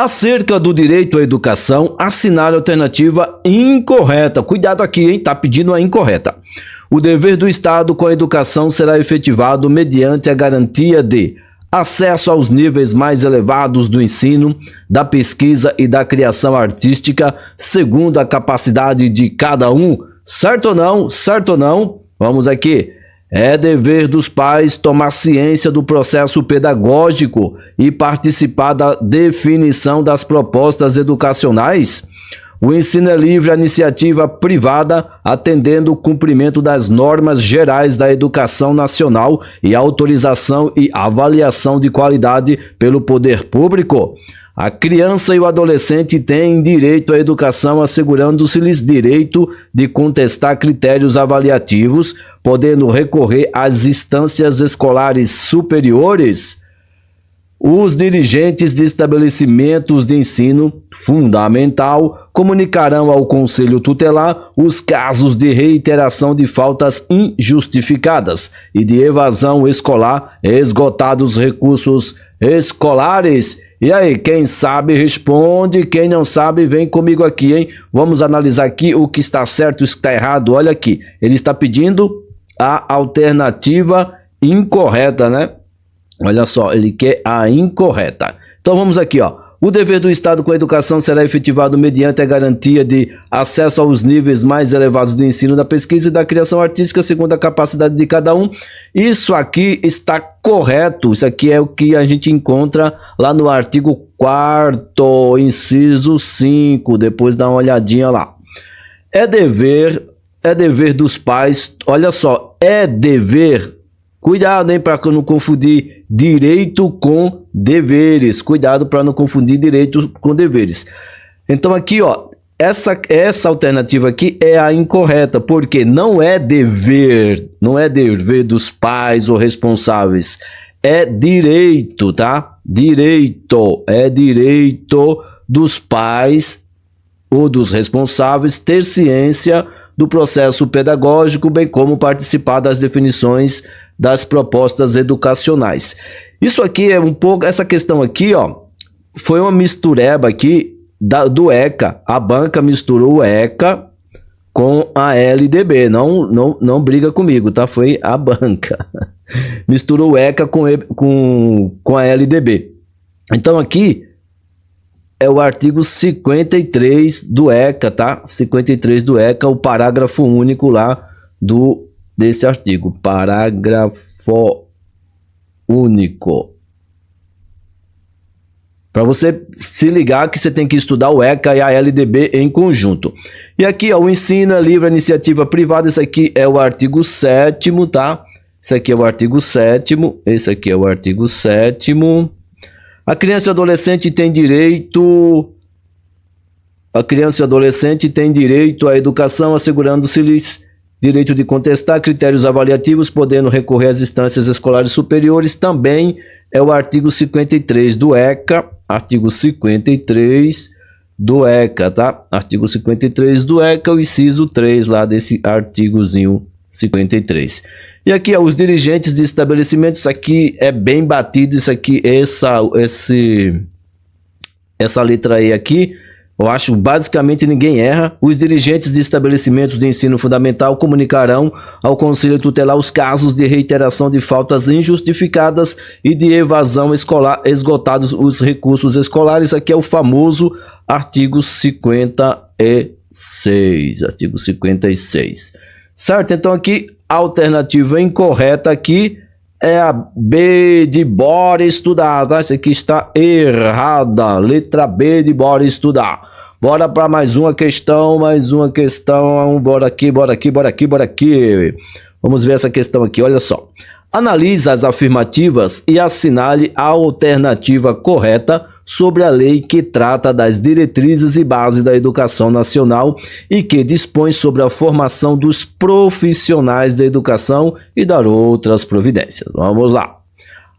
Acerca do direito à educação, assinale a alternativa incorreta. Cuidado aqui, hein? Tá pedindo a incorreta. O dever do Estado com a educação será efetivado mediante a garantia de acesso aos níveis mais elevados do ensino, da pesquisa e da criação artística, segundo a capacidade de cada um. Certo ou não? Certo ou não? Vamos aqui. É dever dos pais tomar ciência do processo pedagógico e participar da definição das propostas educacionais. O ensino é livre à iniciativa privada, atendendo o cumprimento das normas gerais da educação nacional e autorização e avaliação de qualidade pelo poder público. A criança e o adolescente têm direito à educação, assegurando-se-lhes direito de contestar critérios avaliativos, podendo recorrer às instâncias escolares superiores. Os dirigentes de estabelecimentos de ensino fundamental comunicarão ao Conselho Tutelar os casos de reiteração de faltas injustificadas e de evasão escolar, esgotados recursos escolares. E aí, quem sabe responde, quem não sabe vem comigo aqui, hein? Vamos analisar aqui o que está certo e o que está errado. Olha aqui, ele está pedindo a alternativa incorreta, né? Olha só, ele quer a incorreta. Então vamos aqui, ó. O dever do Estado com a educação será efetivado mediante a garantia de acesso aos níveis mais elevados do ensino, da pesquisa e da criação artística, segundo a capacidade de cada um. Isso aqui está correto. Isso aqui é o que a gente encontra lá no artigo 4º, inciso 5. Depois dá uma olhadinha lá. É dever dos pais. Olha só, é dever. Cuidado, hein, para não confundir direito com deveres. Cuidado para não confundir direito com deveres. Então aqui, ó, essa alternativa aqui é a incorreta, porque não é dever dos pais ou responsáveis. É direito, tá? É direito dos pais ou dos responsáveis ter ciência do processo pedagógico, bem como participar das definições das propostas educacionais. Isso aqui é um pouco, essa questão aqui, ó, foi uma mistureba aqui do ECA. A banca misturou o ECA com a LDB. Não briga comigo, tá? Foi a banca. Misturou o ECA com a LDB. Então aqui é o artigo 53 do ECA, tá? 53 do ECA, o parágrafo único lá desse artigo. Parágrafo único. Para você se ligar que você tem que estudar o ECA e a LDB em conjunto. E aqui, ó, o ensino é livre à iniciativa privada. Esse aqui é o artigo 7º, tá? Esse aqui é o artigo 7º. Esse aqui é o artigo 7º. A criança e o adolescente tem direito... A criança e o adolescente tem direito à educação, assegurando-se-lhes direito de contestar critérios avaliativos, podendo recorrer às instâncias escolares superiores. Também é o artigo 53 do ECA. Artigo 53 do ECA, tá? Artigo 53 do ECA, o inciso 3 lá desse artigozinho 53. E aqui, ó, os dirigentes de estabelecimentos, aqui é bem batido, isso aqui, essa letra E aqui, eu acho basicamente ninguém erra. Os dirigentes de estabelecimentos de ensino fundamental comunicarão ao Conselho Tutelar os casos de reiteração de faltas injustificadas e de evasão escolar, esgotados os recursos escolares. Aqui é o famoso artigo 56. Artigo 56. Certo? Então aqui, a alternativa incorreta aqui é a B de bora estudar, tá? Isso aqui está errada. Letra B de bora estudar. Bora para mais uma questão. Bora aqui. Vamos ver essa questão aqui, olha só. Analise as afirmativas e assinale a alternativa correta sobre a lei que trata das diretrizes e bases da educação nacional e que dispõe sobre a formação dos profissionais da educação e dar outras providências. Vamos lá.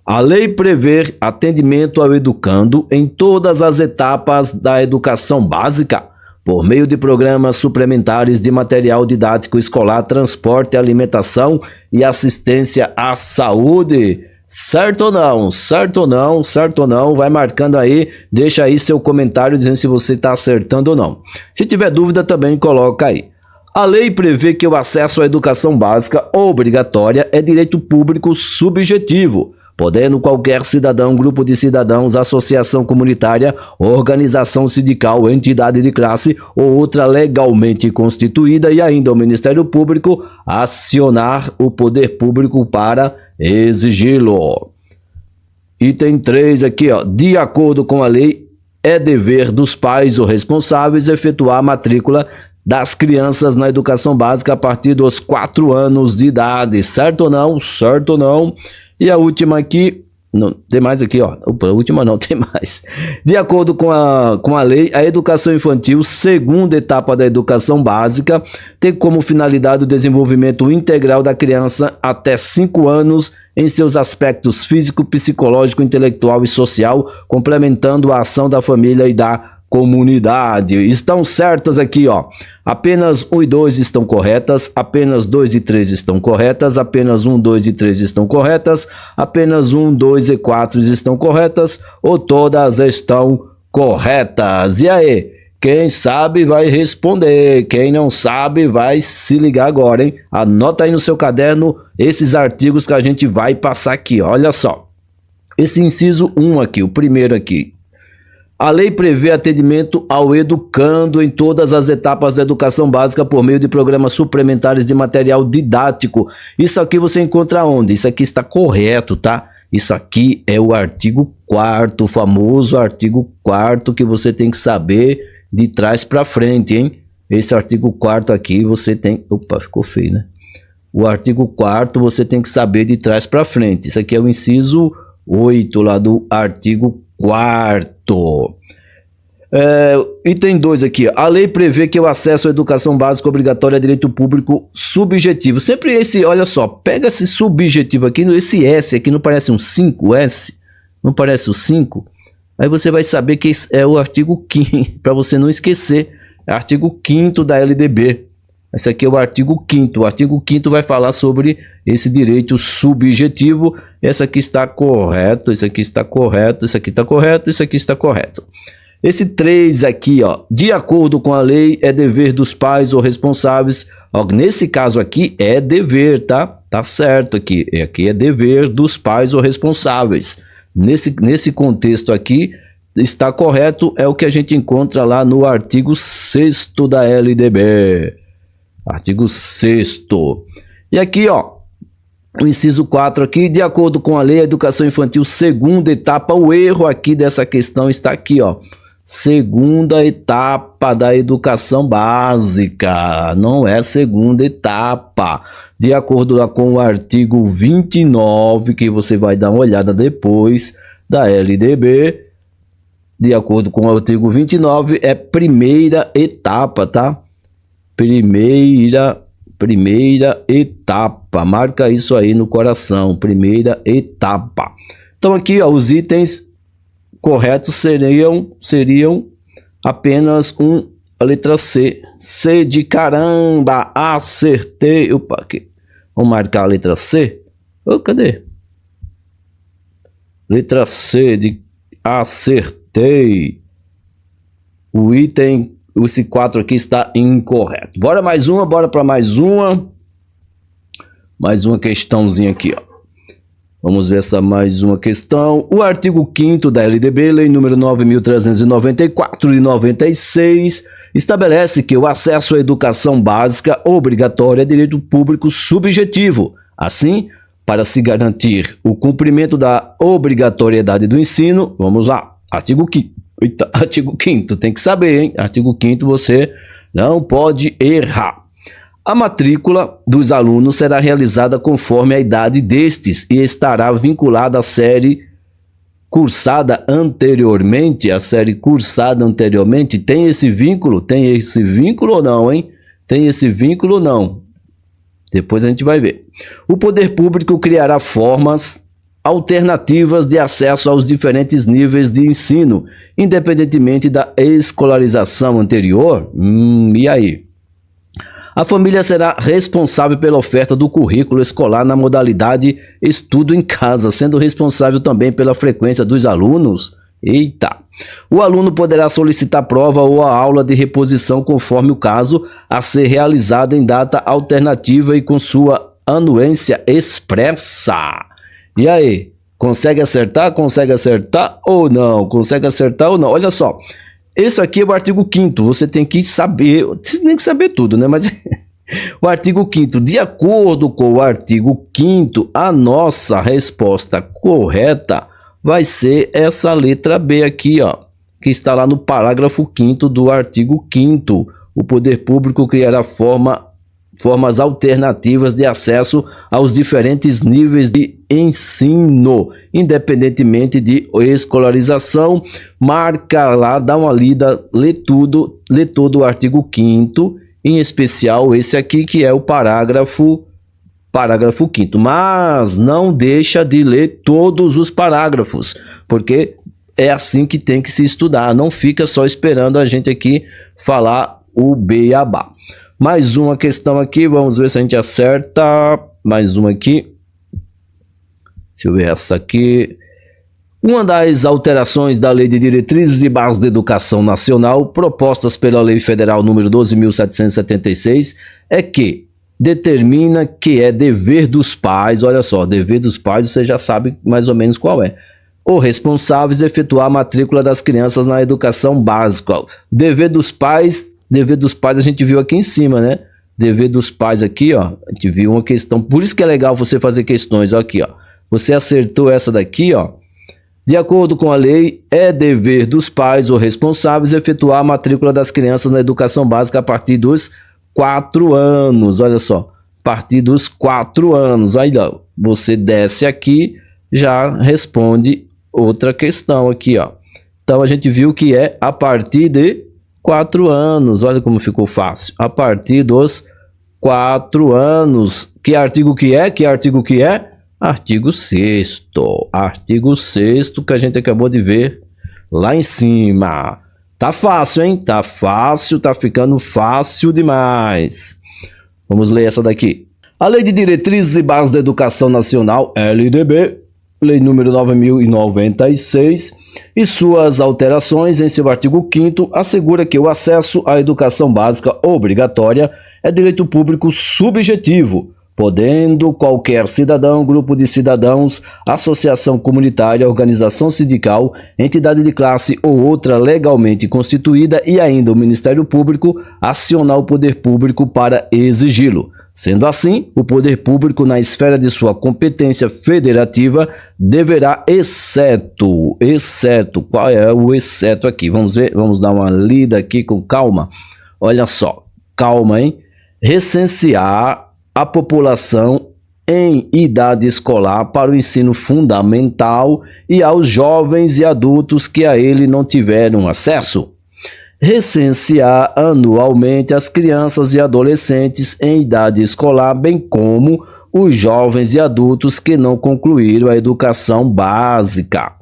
A lei prevê atendimento ao educando em todas as etapas da educação básica, por meio de programas suplementares de material didático escolar, transporte, alimentação e assistência à saúde. Certo ou não? Certo ou não? Certo ou não? Vai marcando aí, deixa aí seu comentário dizendo se você está acertando ou não. Se tiver dúvida também coloca aí. A lei prevê que o acesso à educação básica obrigatória é direito público subjetivo, podendo qualquer cidadão, grupo de cidadãos, associação comunitária, organização sindical, entidade de classe ou outra legalmente constituída e ainda o Ministério Público acionar o poder público para exigi-lo. Item 3 aqui, ó. De acordo com a lei, é dever dos pais ou responsáveis efetuar a matrícula das crianças na educação básica a partir dos 4 anos de idade. Certo ou não? Certo ou não? E a última aqui, não, tem mais aqui, ó. Opa, a última não, tem mais. De acordo com a lei, a educação infantil, segunda etapa da educação básica, tem como finalidade o desenvolvimento integral da criança até 5 anos em seus aspectos físico, psicológico, intelectual e social, complementando a ação da família e da comunidade. Estão certas aqui, ó. Apenas 1 e 2 estão corretas, apenas 2 e 3 estão corretas, apenas 1, 2 e 3 estão corretas, apenas 1, 2 e 4 estão corretas, ou todas estão corretas. E aí, quem sabe vai responder, quem não sabe vai se ligar agora, hein? Anota aí no seu caderno esses artigos que a gente vai passar aqui, olha só. Esse inciso 1 aqui, o primeiro aqui. A lei prevê atendimento ao educando em todas as etapas da educação básica por meio de programas suplementares de material didático. Isso aqui você encontra onde? Isso aqui está correto, tá? Isso aqui é o artigo 4º, o famoso artigo 4º que você tem que saber de trás para frente, hein? Esse artigo 4º aqui você tem... Opa, ficou feio, né? O artigo 4º você tem que saber de trás para frente. Isso aqui é o inciso 8 lá do artigo 4º. Item 2 aqui, a lei prevê que o acesso à educação básica obrigatória é direito público subjetivo. Sempre esse, olha só, pega esse subjetivo aqui, esse S aqui, não parece um 5, S? Não parece o 5? Aí você vai saber que é o artigo 5º, para você não esquecer, é o artigo 5º da LDB. Esse aqui é o artigo 5º. O artigo 5º vai falar sobre esse direito subjetivo. Esse aqui está correto, esse aqui está correto, esse aqui está correto, esse aqui está correto. Esse 3 aqui, ó, de acordo com a lei, é dever dos pais ou responsáveis. Ó, nesse caso aqui é dever, tá? Tá certo aqui. Aqui é dever dos pais ou responsáveis. Nesse contexto aqui, está correto, é o que a gente encontra lá no artigo 6º da LDB. Artigo 6º. E aqui, ó, o inciso 4 aqui, de acordo com a lei, a educação infantil, segunda etapa, o erro aqui dessa questão está aqui, ó. Segunda etapa da educação básica, não é segunda etapa. De acordo lá com o artigo 29, que você vai dar uma olhada depois, da LDB, de acordo com o artigo 29, é primeira etapa, tá? Primeira etapa, marca isso aí no coração, primeira etapa. Então aqui, ó, os itens corretos seriam apenas a letra C. C de caramba, acertei. Opa, aqui. Vamos marcar a letra C. Oh, cadê? Letra C de acertei. O item, esse 4 aqui está incorreto. Bora mais uma, bora para mais uma. Mais uma questãozinha aqui, ó. Vamos ver essa mais uma questão. O artigo 5º da LDB, Lei número 9.394 de 96, estabelece que o acesso à educação básica obrigatória é direito público subjetivo. Assim, para se garantir o cumprimento da obrigatoriedade do ensino, vamos lá, artigo 5º. Eita, artigo 5º, tem que saber, hein? Artigo 5º você não pode errar. A matrícula dos alunos será realizada conforme a idade destes e estará vinculada à série cursada anteriormente. A série cursada anteriormente tem esse vínculo? Tem esse vínculo ou não, hein? Tem esse vínculo ou não? Depois a gente vai ver. O poder público criará formas alternativas de acesso aos diferentes níveis de ensino, independentemente da escolarização anterior. E aí? A família será responsável pela oferta do currículo escolar na modalidade estudo em casa, sendo responsável também pela frequência dos alunos. Eita! O aluno poderá solicitar prova ou a aula de reposição conforme o caso, a ser realizada em data alternativa e com sua anuência expressa. E aí? Consegue acertar? Consegue acertar ou não? Consegue acertar ou não? Olha só. Isso aqui é o artigo 5º, você tem que saber, você tem que saber tudo, né? Mas o artigo 5º, de acordo com o artigo 5º, a nossa resposta correta vai ser essa letra B aqui, ó, que está lá no parágrafo 5º do artigo 5º. O poder público criará formas alternativas de acesso aos diferentes níveis de ensino, independentemente de escolarização. Marca lá, dá uma lida, lê todo o artigo 5º, em especial esse aqui que é o parágrafo 5º, mas não deixa de ler todos os parágrafos, porque é assim que tem que se estudar, não fica só esperando a gente aqui falar o beabá. Mais uma questão aqui, vamos ver se a gente acerta. Mais uma aqui. Deixa eu ver essa aqui. Uma das alterações da Lei de Diretrizes e Bases da Educação Nacional, propostas pela Lei Federal número 12.776, é que determina que é dever dos pais, olha só, dever dos pais, você já sabe mais ou menos qual é, ou responsáveis efetuar a matrícula das crianças na educação básica. Dever dos pais a gente viu aqui em cima, né? Dever dos pais aqui, ó, a gente viu uma questão, por isso que é legal você fazer questões, ó, aqui, ó. Você acertou essa daqui, ó. De acordo com a lei, é dever dos pais ou responsáveis efetuar a matrícula das crianças na educação básica a partir dos 4 anos, olha só, a partir dos 4 anos. Aí, ó, você desce aqui, já responde outra questão aqui, ó. Então a gente viu que é a partir de 4 anos, olha como ficou fácil. A partir dos 4 anos. Que artigo que é? Que artigo que é? Artigo 6º. Artigo 6º que a gente acabou de ver lá em cima. Tá fácil, hein? Tá fácil, tá ficando fácil demais. Vamos ler essa daqui. A Lei de Diretrizes e Bases da Educação Nacional, LDB, Lei número 9.096, e suas alterações em seu artigo 5º, assegura que o acesso à educação básica obrigatória é direito público subjetivo, podendo qualquer cidadão, grupo de cidadãos, associação comunitária, organização sindical, entidade de classe ou outra legalmente constituída e ainda o Ministério Público acionar o poder público para exigi-lo. Sendo assim, o poder público, na esfera de sua competência federativa, deverá, exceto, qual é o exceto aqui? Vamos ver, vamos dar uma lida aqui com calma. Olha só, calma, hein? Recensear a população em idade escolar para o ensino fundamental e aos jovens e adultos que a ele não tiveram acesso. Recensear anualmente as crianças e adolescentes em idade escolar, bem como os jovens e adultos que não concluíram a educação básica.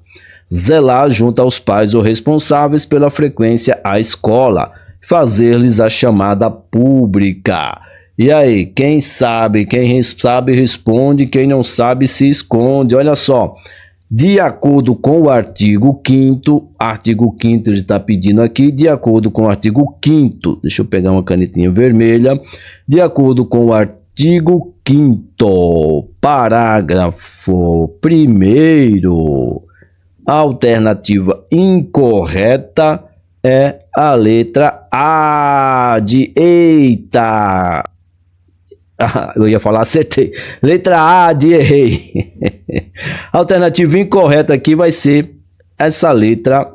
Zelar junto aos pais ou responsáveis pela frequência à escola. Fazer-lhes a chamada pública. E aí, quem sabe responde, quem não sabe se esconde. Olha só. De acordo com o artigo 5º, ele está pedindo aqui, de acordo com o artigo 5º, deixa eu pegar uma canetinha vermelha, de acordo com o artigo 5º, parágrafo 1º, a alternativa incorreta é a letra A de eita. Eu ia falar, acertei. Letra A de errei. A alternativa incorreta aqui vai ser essa letra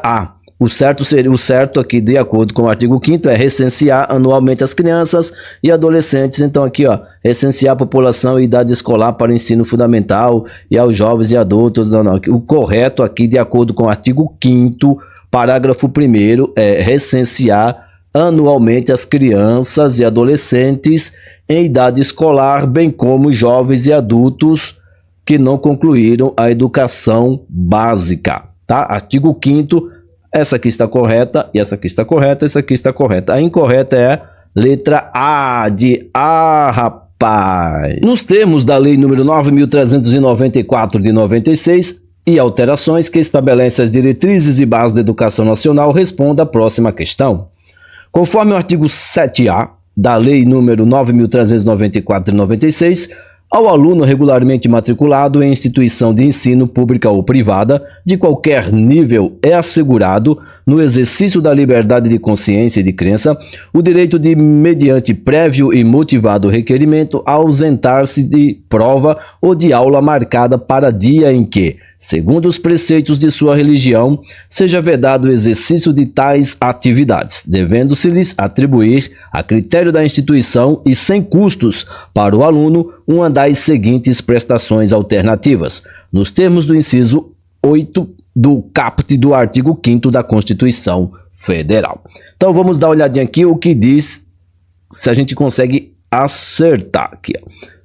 A. O certo aqui, de acordo com o artigo 5º, é recensear anualmente as crianças e adolescentes. Então aqui, ó, recensear a população e idade escolar para o ensino fundamental e aos jovens e adultos. Não. O correto aqui, de acordo com o artigo 5º, parágrafo 1º, é recensear anualmente as crianças e adolescentes em idade escolar, bem como jovens e adultos que não concluíram a educação básica, tá? Artigo 5º, Essa aqui está correta e essa aqui está correta, essa aqui está correta. A incorreta é a letra A de A, rapaz. Nos termos da Lei número 9.394 de 96 e alterações que estabelece as diretrizes e bases da educação nacional, responda a próxima questão. Conforme o artigo 7A da Lei número 9.394 de 96, ao aluno regularmente matriculado em instituição de ensino pública ou privada, de qualquer nível, é assegurado, no exercício da liberdade de consciência e de crença, o direito de, mediante prévio e motivado requerimento, ausentar-se de prova ou de aula marcada para dia em que, segundo os preceitos de sua religião, seja vedado o exercício de tais atividades, devendo-se-lhes atribuir, a critério da instituição e sem custos para o aluno, uma das seguintes prestações alternativas, nos termos do inciso 8 do caput do artigo 5º da Constituição Federal. Então vamos dar uma olhadinha aqui o que diz, se a gente consegue acertar aqui.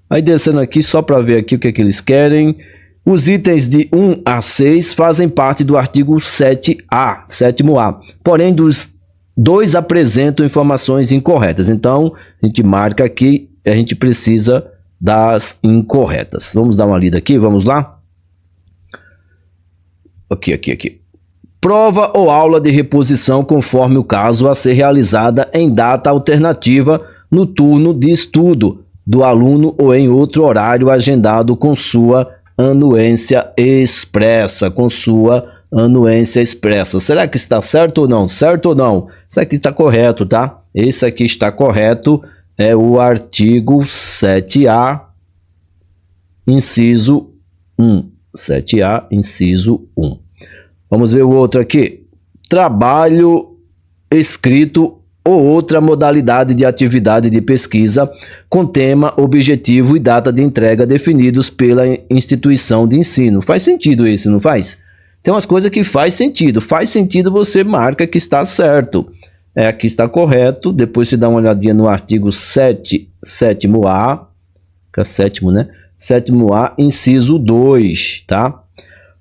Aí descendo aqui só para ver aqui o que é que eles querem. Os itens de 1 a 6 fazem parte do artigo 7A, 7º-A. Porém, dos dois apresentam informações incorretas. Então, a gente marca aqui, a gente precisa das incorretas. Vamos dar uma lida aqui, vamos lá? Aqui. Prova ou aula de reposição conforme o caso a ser realizada em data alternativa no turno de estudo do aluno ou em outro horário agendado com sua anuência expressa, Será que está certo ou não? Certo ou não? Isso aqui está correto, tá? Esse aqui está correto, é o artigo 7A, inciso 1. 7A, inciso 1. Vamos ver o outro aqui. Trabalho escrito ou outra modalidade de atividade de pesquisa com tema, objetivo e data de entrega definidos pela instituição de ensino. Faz sentido esse, não faz? Tem umas coisas que faz sentido. Faz sentido, você marca que está certo. Aqui está correto. Depois você dá uma olhadinha no artigo 7º-A, que é sétimo, né? 7º-A, inciso 2, tá?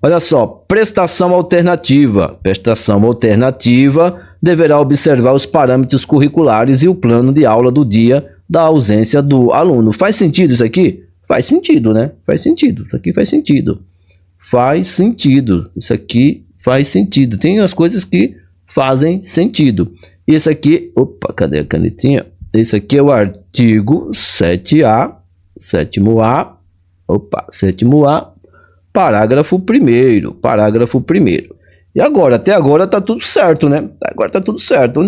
Olha só, prestação alternativa. Prestação alternativa deverá observar os parâmetros curriculares e o plano de aula do dia da ausência do aluno. Faz sentido isso aqui? Faz sentido, né? Faz sentido. Isso aqui faz sentido. Faz sentido. Isso aqui faz sentido. Tem as coisas que fazem sentido. E esse aqui... Opa, cadê a canetinha? Esse aqui é o artigo 7A, 7º-A. Opa, 7º-A, parágrafo 1º. Parágrafo 1º. E agora? Até agora tá tudo certo, né? Agora tá tudo certo.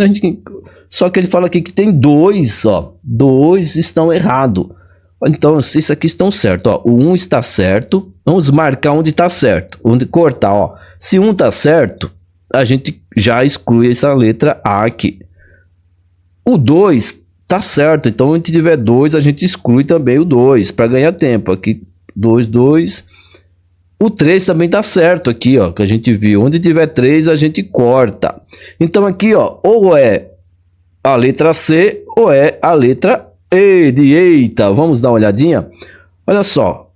Só que ele fala aqui que tem dois, ó. Dois estão errados. Então, isso aqui estão certo, ó. O 1 está certo. Vamos marcar onde está certo. Onde cortar, ó. Se 1 está certo, a gente já exclui essa letra A aqui. O 2 está certo. Então, onde tiver 2, a gente exclui também o 2 para ganhar tempo. Aqui, 2. O 3 também tá certo aqui, ó, que a gente viu. Onde tiver 3, a gente corta. Então aqui, ó, ou é a letra C ou é a letra E de eita. Vamos dar uma olhadinha? Olha só.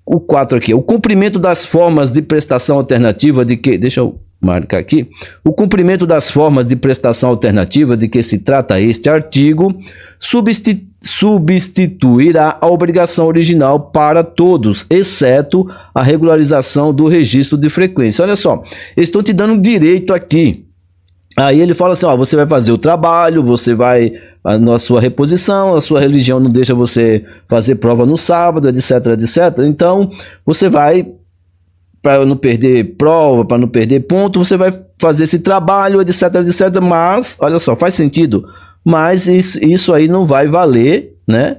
O 4 aqui. O cumprimento das formas de prestação alternativa de que... Deixa eu marcar aqui. O cumprimento das formas de prestação alternativa de que se trata este artigo substituirá a obrigação original para todos, exceto a regularização do registro de frequência. Olha só, eles estão te dando direito aqui. Aí ele fala assim, ó, você vai fazer o trabalho, você vai na sua reposição, a sua religião não deixa você fazer prova no sábado, etc, etc. Então, você vai, para não perder prova, para não perder ponto, você vai fazer esse trabalho, etc, etc. Mas, olha só, faz sentido. Mas isso aí não vai valer, né,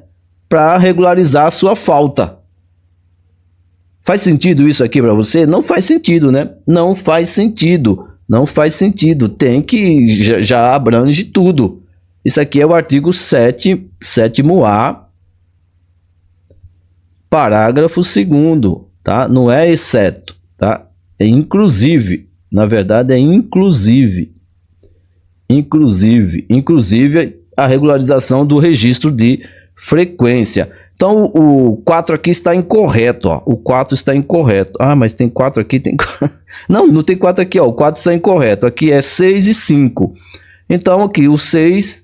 para regularizar a sua falta. Faz sentido isso aqui para você? Não faz sentido, né? Não faz sentido. Não faz sentido. Tem que já abrange tudo. Isso aqui é o artigo 7º-A, parágrafo 2º, tá? Não é exceto, tá? É inclusive. Na verdade é inclusive. Inclusive a regularização do registro de frequência. Então o 4 aqui está incorreto, ó. O 4 está incorreto. Ah, mas tem 4 aqui, tem... Não, não tem 4 aqui, ó. O 4 está incorreto. Aqui é 6 e 5. Então aqui o 6,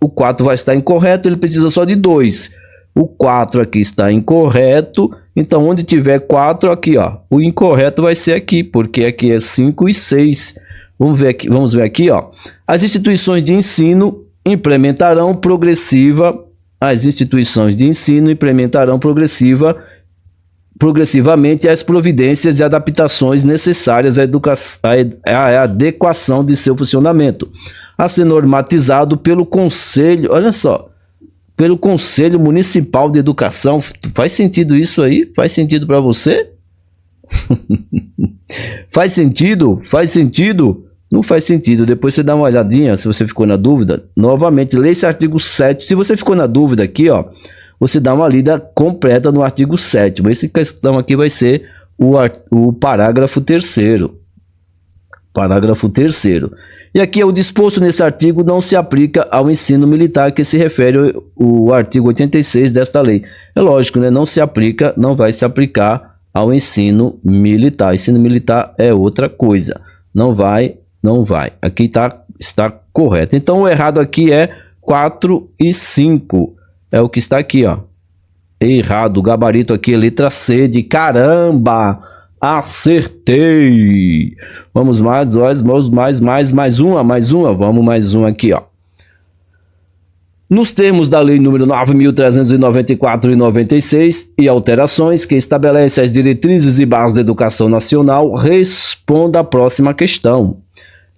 o 4 vai estar incorreto, ele precisa só de 2. O 4 aqui está incorreto. Então onde tiver 4 aqui, ó, o incorreto vai ser aqui, porque aqui é 5 e 6. Vamos ver aqui, ó. As instituições de ensino implementarão progressivamente as providências e adaptações necessárias à adequação de seu funcionamento, a ser normatizado pelo Conselho, olha só, pelo Conselho Municipal de Educação. Faz sentido isso aí? Faz sentido para você? Faz sentido? Faz sentido? Não faz sentido. Depois você dá uma olhadinha, se você ficou na dúvida. Novamente, lê esse artigo 7. Se você ficou na dúvida aqui, ó, você dá uma lida completa no artigo 7. Essa questão aqui vai ser o parágrafo 3º. Parágrafo 3º. E aqui é o disposto nesse artigo não se aplica ao ensino militar, que se refere o artigo 86 desta lei. É lógico, né? Não se aplica, não vai se aplicar ao ensino militar. Ensino militar é outra coisa. Não vai. Aqui está correto. Então o errado aqui é 4 e 5. É o que está aqui, ó. Errado. O gabarito aqui é letra C de caramba. Acertei. Vamos mais uma. Vamos mais uma aqui, ó. Nos termos da Lei número 9.394 e 96 e alterações que estabelece as diretrizes e bases da educação nacional, responda a próxima questão.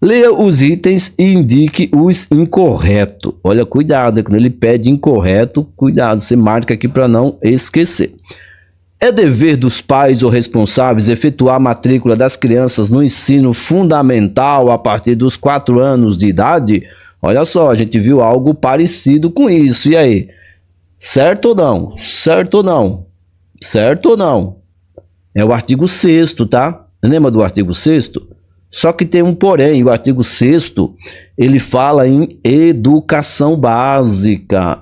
Leia os itens e indique os incorretos. Olha, cuidado, quando ele pede incorreto, cuidado, você marca aqui para não esquecer. É dever dos pais ou responsáveis efetuar a matrícula das crianças no ensino fundamental a partir dos 4 anos de idade? Olha só, a gente viu algo parecido com isso. E aí? Certo ou não? Certo ou não? Certo ou não? É o artigo 6º, tá? Lembra do artigo 6º? Só que tem um porém, o artigo 6º, ele fala em educação básica,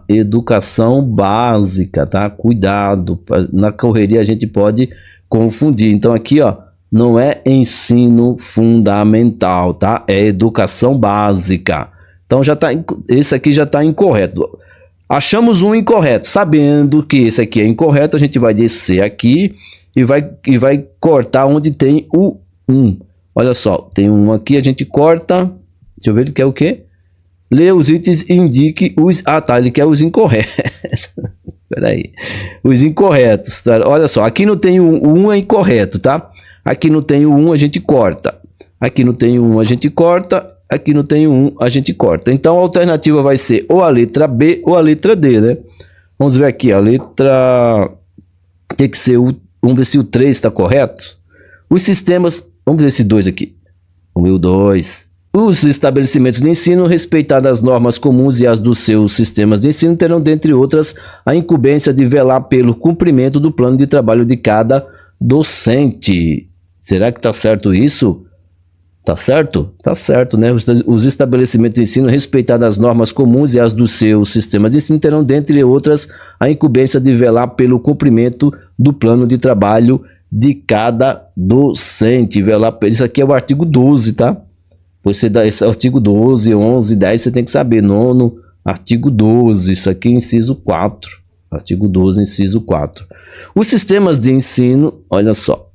tá? Cuidado, na correria a gente pode confundir. Então aqui, ó, não é ensino fundamental, tá? É educação básica. Então já tá, esse aqui já está incorreto. Achamos um incorreto, sabendo que esse aqui é incorreto, a gente vai descer aqui e vai cortar onde tem o 1. Olha só, tem um aqui, a gente corta. Deixa eu ver, ele quer o quê? Lê os itens e indique os... Ah, tá, ele quer os incorretos. Peraí. Os incorretos, tá? Olha só, aqui não tem o 1, é incorreto, tá? Aqui não tem o 1, a gente corta. Aqui não tem o 1, a gente corta. Aqui não tem o 1, a gente corta. Então a alternativa vai ser ou a letra B ou a letra D, né? Vamos ver aqui, a letra... Tem que ser o... Vamos ver se o 3 está correto. Os sistemas... Vamos ver esse 2 aqui. O 2. Os estabelecimentos de ensino, respeitadas as normas comuns e as dos seus sistemas de ensino, terão, dentre outras, a incumbência de velar pelo cumprimento do plano de trabalho de cada docente. Será que está certo isso? Tá certo? Tá certo, né? Os estabelecimentos de ensino, respeitadas as normas comuns e as dos seus sistemas de ensino, terão, dentre outras, a incumbência de velar pelo cumprimento do plano de trabalho de cada docente. Isso aqui é o artigo 12, tá? Você dá esse artigo 12, 11, 10, você tem que saber. 9º, artigo 12, isso aqui é inciso 4. Artigo 12, inciso 4. Os sistemas de ensino, olha só.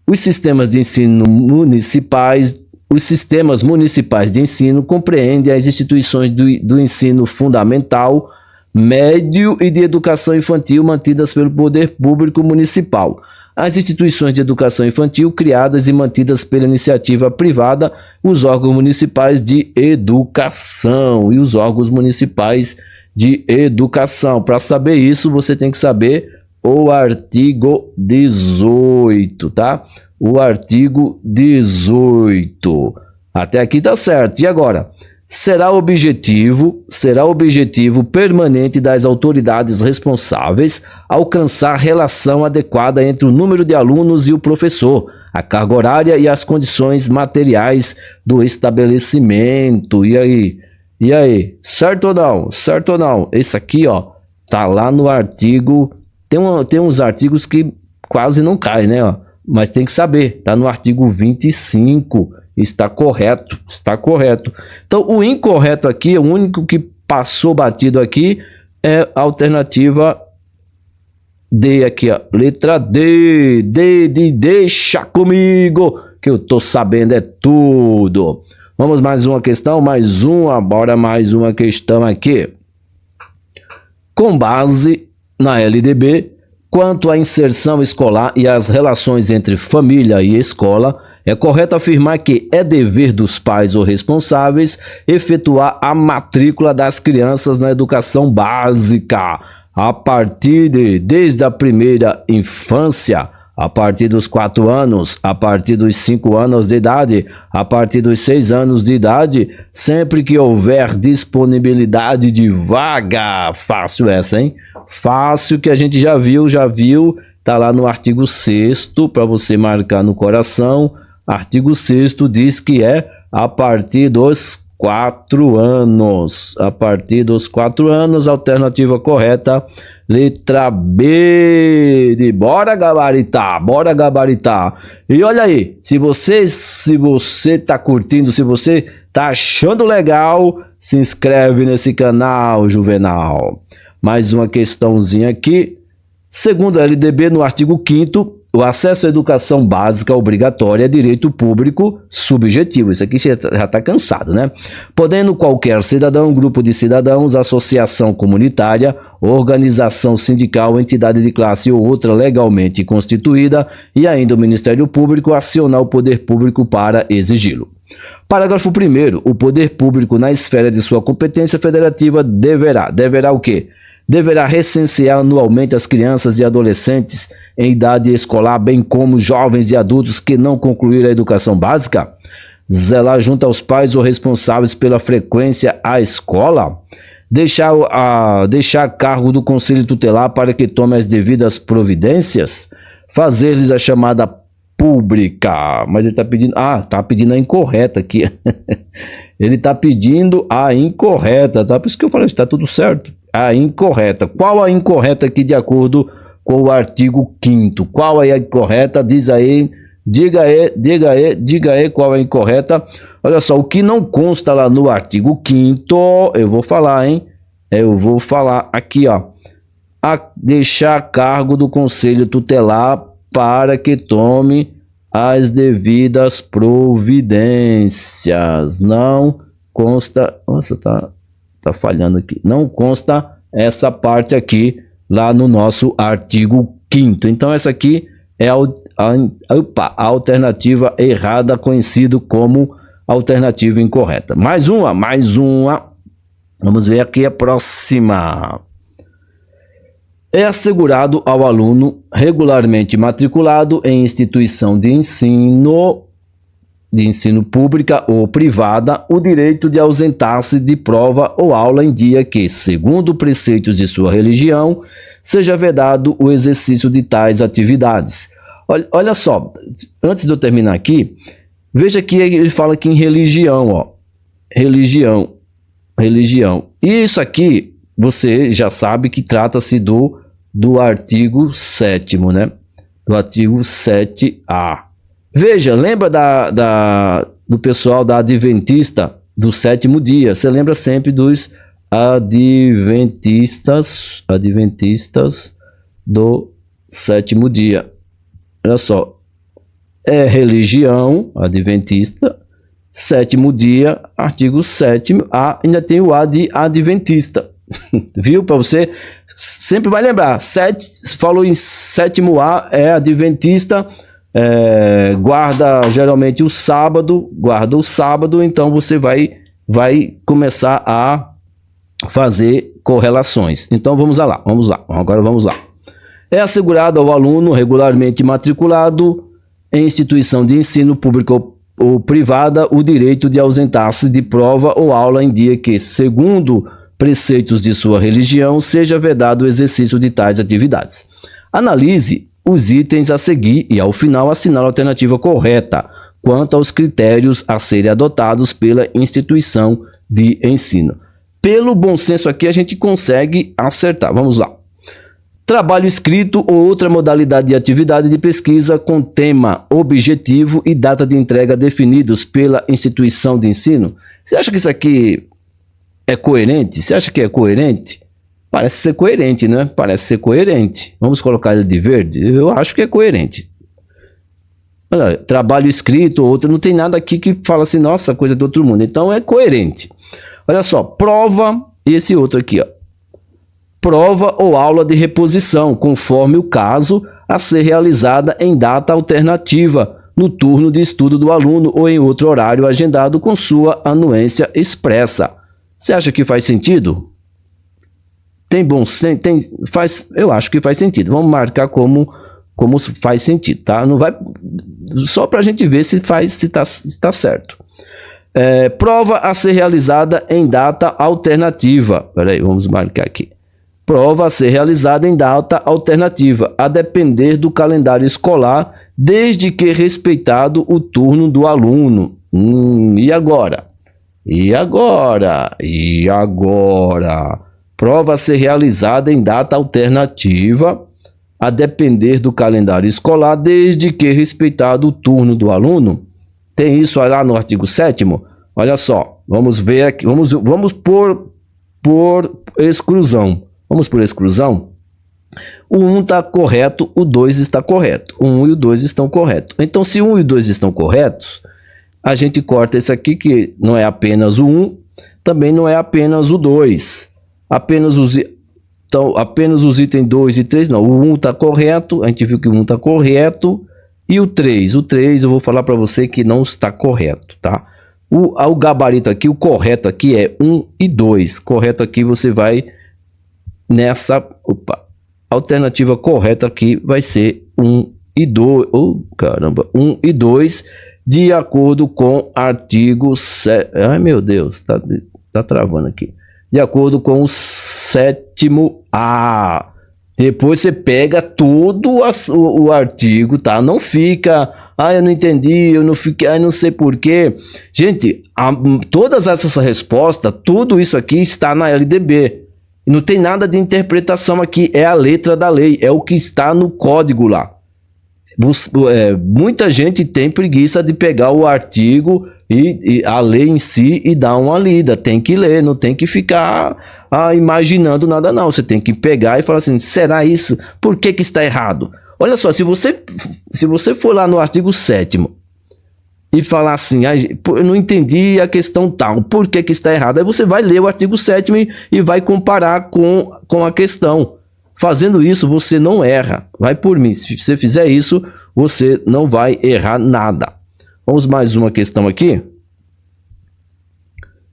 Os sistemas de ensino municipais, os sistemas municipais de ensino compreendem as instituições do ensino fundamental, médio e de educação infantil mantidas pelo poder público municipal. As instituições de educação infantil criadas e mantidas pela iniciativa privada, os órgãos municipais de educação e os órgãos municipais de educação. Para saber isso, você tem que saber o artigo 18, tá? O artigo 18. Até aqui tá certo. E agora? Será objetivo permanente das autoridades responsáveis alcançar relação adequada entre o número de alunos e o professor, a carga horária e as condições materiais do estabelecimento. E aí? Certo ou não? Certo ou não? Esse aqui, ó, tá lá no artigo Tem uns artigos que quase não caem, né? Ó, mas tem que saber, está no artigo 25, está correto, está correto. Então, o incorreto aqui, o único que passou batido aqui é a alternativa D aqui, ó, letra D, D de deixa comigo, que eu tô sabendo é tudo. Vamos mais uma questão, bora mais uma questão aqui. Com base na LDB, quanto à inserção escolar e às relações entre família e escola, é correto afirmar que é dever dos pais ou responsáveis efetuar a matrícula das crianças na educação básica, desde a primeira infância, a partir dos 4 anos, a partir dos 5 anos de idade, a partir dos 6 anos de idade, sempre que houver disponibilidade de vaga. Fácil essa, hein? Fácil, que a gente já viu, tá lá no artigo 6º, para você marcar no coração. Artigo 6º diz que é a partir dos 4 anos. A partir dos 4 anos, alternativa correta, letra B de bora gabaritar, bora gabaritar. E olha aí, se você tá curtindo, se você tá achando legal, se inscreve nesse canal, Juvenal. Mais uma questãozinha aqui. Segundo a LDB, no artigo 5º, o acesso à educação básica obrigatória é direito público subjetivo. Isso aqui já está cansado, né? Podendo qualquer cidadão, grupo de cidadãos, associação comunitária, organização sindical, entidade de classe ou outra legalmente constituída e ainda o Ministério Público acionar o poder público para exigi-lo. Parágrafo 1º. O poder público, na esfera de sua competência federativa, deverá o quê? Deverá recensear anualmente as crianças e adolescentes em idade escolar, bem como jovens e adultos que não concluíram a educação básica, zelar junto aos pais ou responsáveis pela frequência à escola, deixar a cargo do Conselho Tutelar para que tome as devidas providências, fazer-lhes a chamada pública. Mas ele está pedindo, tá pedindo a incorreta aqui. Ele está pedindo a incorreta, tá? Por isso que eu falei, está tudo certo. A incorreta. Qual a incorreta aqui de acordo com o artigo 5º? Qual é a incorreta? Diz aí, diga aí qual é a incorreta. Olha só, o que não consta lá no artigo 5º, eu vou falar, hein? Eu vou falar aqui, ó. Deixar a cargo do Conselho Tutelar para que tome as devidas providências. Não consta... Nossa, tá falhando aqui. Não consta essa parte aqui lá no nosso artigo 5º. Então essa aqui é a alternativa errada, conhecido como alternativa incorreta. Mais uma. Vamos ver aqui a próxima. É assegurado ao aluno regularmente matriculado em instituição de ensino pública ou privada, o direito de ausentar-se de prova ou aula em dia que, segundo preceitos de sua religião, seja vedado o exercício de tais atividades. Olha só, antes de eu terminar aqui, veja que ele fala aqui em religião, ó. Religião. E isso aqui, você já sabe que trata-se do artigo 7º, né? Do artigo 7A. Veja, lembra do pessoal da Adventista do 7º dia? Você lembra sempre dos Adventistas do 7º dia. Olha só, é religião, adventista, 7º dia, artigo 7º, ainda tem o A de adventista. Viu? Para você sempre vai lembrar, falou em 7º A, é adventista, guarda geralmente o sábado, então você vai começar a fazer correlações. Então vamos lá, agora vamos lá. É assegurado ao aluno regularmente matriculado em instituição de ensino pública ou privada o direito de ausentar-se de prova ou aula em dia que, segundo preceitos de sua religião, seja vedado o exercício de tais atividades. Analise os itens a seguir e, ao final, assinale a alternativa correta quanto aos critérios a serem adotados pela instituição de ensino. Pelo bom senso aqui, a gente consegue acertar. Vamos lá. Trabalho escrito ou outra modalidade de atividade de pesquisa com tema, objetivo e data de entrega definidos pela instituição de ensino. Você acha que isso aqui é coerente? Você acha que é coerente? Parece ser coerente, né? Parece ser coerente. Vamos colocar ele de verde? Eu acho que é coerente. Olha, trabalho escrito ou outro, não tem nada aqui que fala assim, nossa, coisa do outro mundo. Então é coerente. Olha só, prova e esse outro aqui, ó. Prova ou aula de reposição, conforme o caso, a ser realizada em data alternativa, no turno de estudo do aluno ou em outro horário agendado com sua anuência expressa. Você acha que faz sentido? Eu acho que faz sentido. Vamos marcar como faz sentido, tá? Não vai, só para a gente ver se tá certo. Prova a ser realizada em data alternativa. Peraí, vamos marcar aqui. Prova a ser realizada em data alternativa, a depender do calendário escolar, desde que respeitado o turno do aluno. E agora? E agora? Prova a ser realizada em data alternativa, a depender do calendário escolar, desde que respeitado o turno do aluno. Tem isso lá no artigo 7º. Olha só, vamos ver aqui, vamos por exclusão. Vamos por exclusão. O 1 está correto, o 2 está correto. O 1 e o 2 estão corretos. Então, se o 1 e o 2 estão corretos, a gente corta esse aqui, que não é apenas o 1, também não é apenas o 2. Apenas os itens 2 e 3, não. O 1 está correto, a gente viu que o 1 está correto. E o 3 eu vou falar para você que não está correto, tá? O gabarito aqui, o correto aqui é 1 e 2. Correto aqui você vai nessa... alternativa correta aqui vai ser 1 e 2. 1 e 2, de acordo com artigo... Ai, meu Deus, tá travando aqui. De acordo com o 7º-A. Depois você pega todo o artigo, tá? Não fica... eu não entendi, eu não fiquei, não sei porquê. Gente, todas essas respostas, tudo isso aqui está na LDB. Não tem nada de interpretação aqui, é a letra da lei, é o que está no código lá. Muita gente tem preguiça de pegar o artigo e a lei em si e dar uma lida. Tem que ler, não tem que ficar imaginando nada não. Você tem que pegar e falar assim, será isso? Por que está errado? Olha só, se você for lá no artigo 7º e falar assim, eu não entendi a questão tal, por que está errado? Aí você vai ler o artigo 7º e vai comparar com a questão. Fazendo isso, você não erra. Vai por mim. Se você fizer isso, você não vai errar nada. Vamos mais uma questão aqui.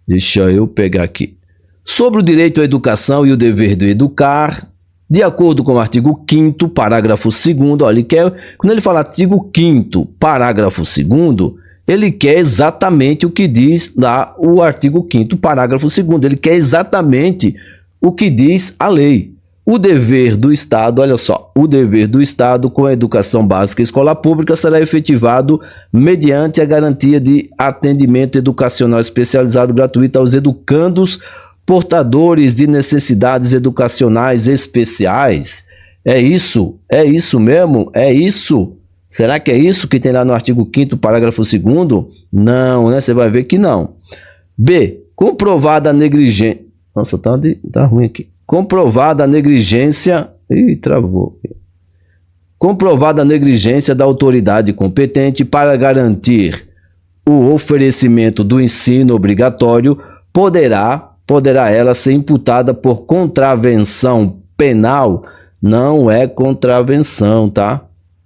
Deixa eu pegar aqui. Sobre o direito à educação e o dever do educar, de acordo com o artigo 5º, parágrafo 2º, olha, quando ele fala artigo 5º, parágrafo 2º, ele quer exatamente o que diz lá o artigo 5º, parágrafo 2º. Ele quer exatamente o que diz a lei. O dever do Estado, olha só, o dever do Estado com a educação básica e escola pública será efetivado mediante a garantia de atendimento educacional especializado gratuito aos educandos portadores de necessidades educacionais especiais. É isso mesmo? É isso? Será que é isso que tem lá no artigo 5º, parágrafo 2º? Não, né? Você vai ver que não. B. Comprovada a negligência... Nossa, tá ruim aqui. Comprovada a negligência... Ih, travou. Comprovada a negligência da autoridade competente para garantir o oferecimento do ensino obrigatório, poderá ela ser imputada por contravenção penal. Não é contravenção, tá?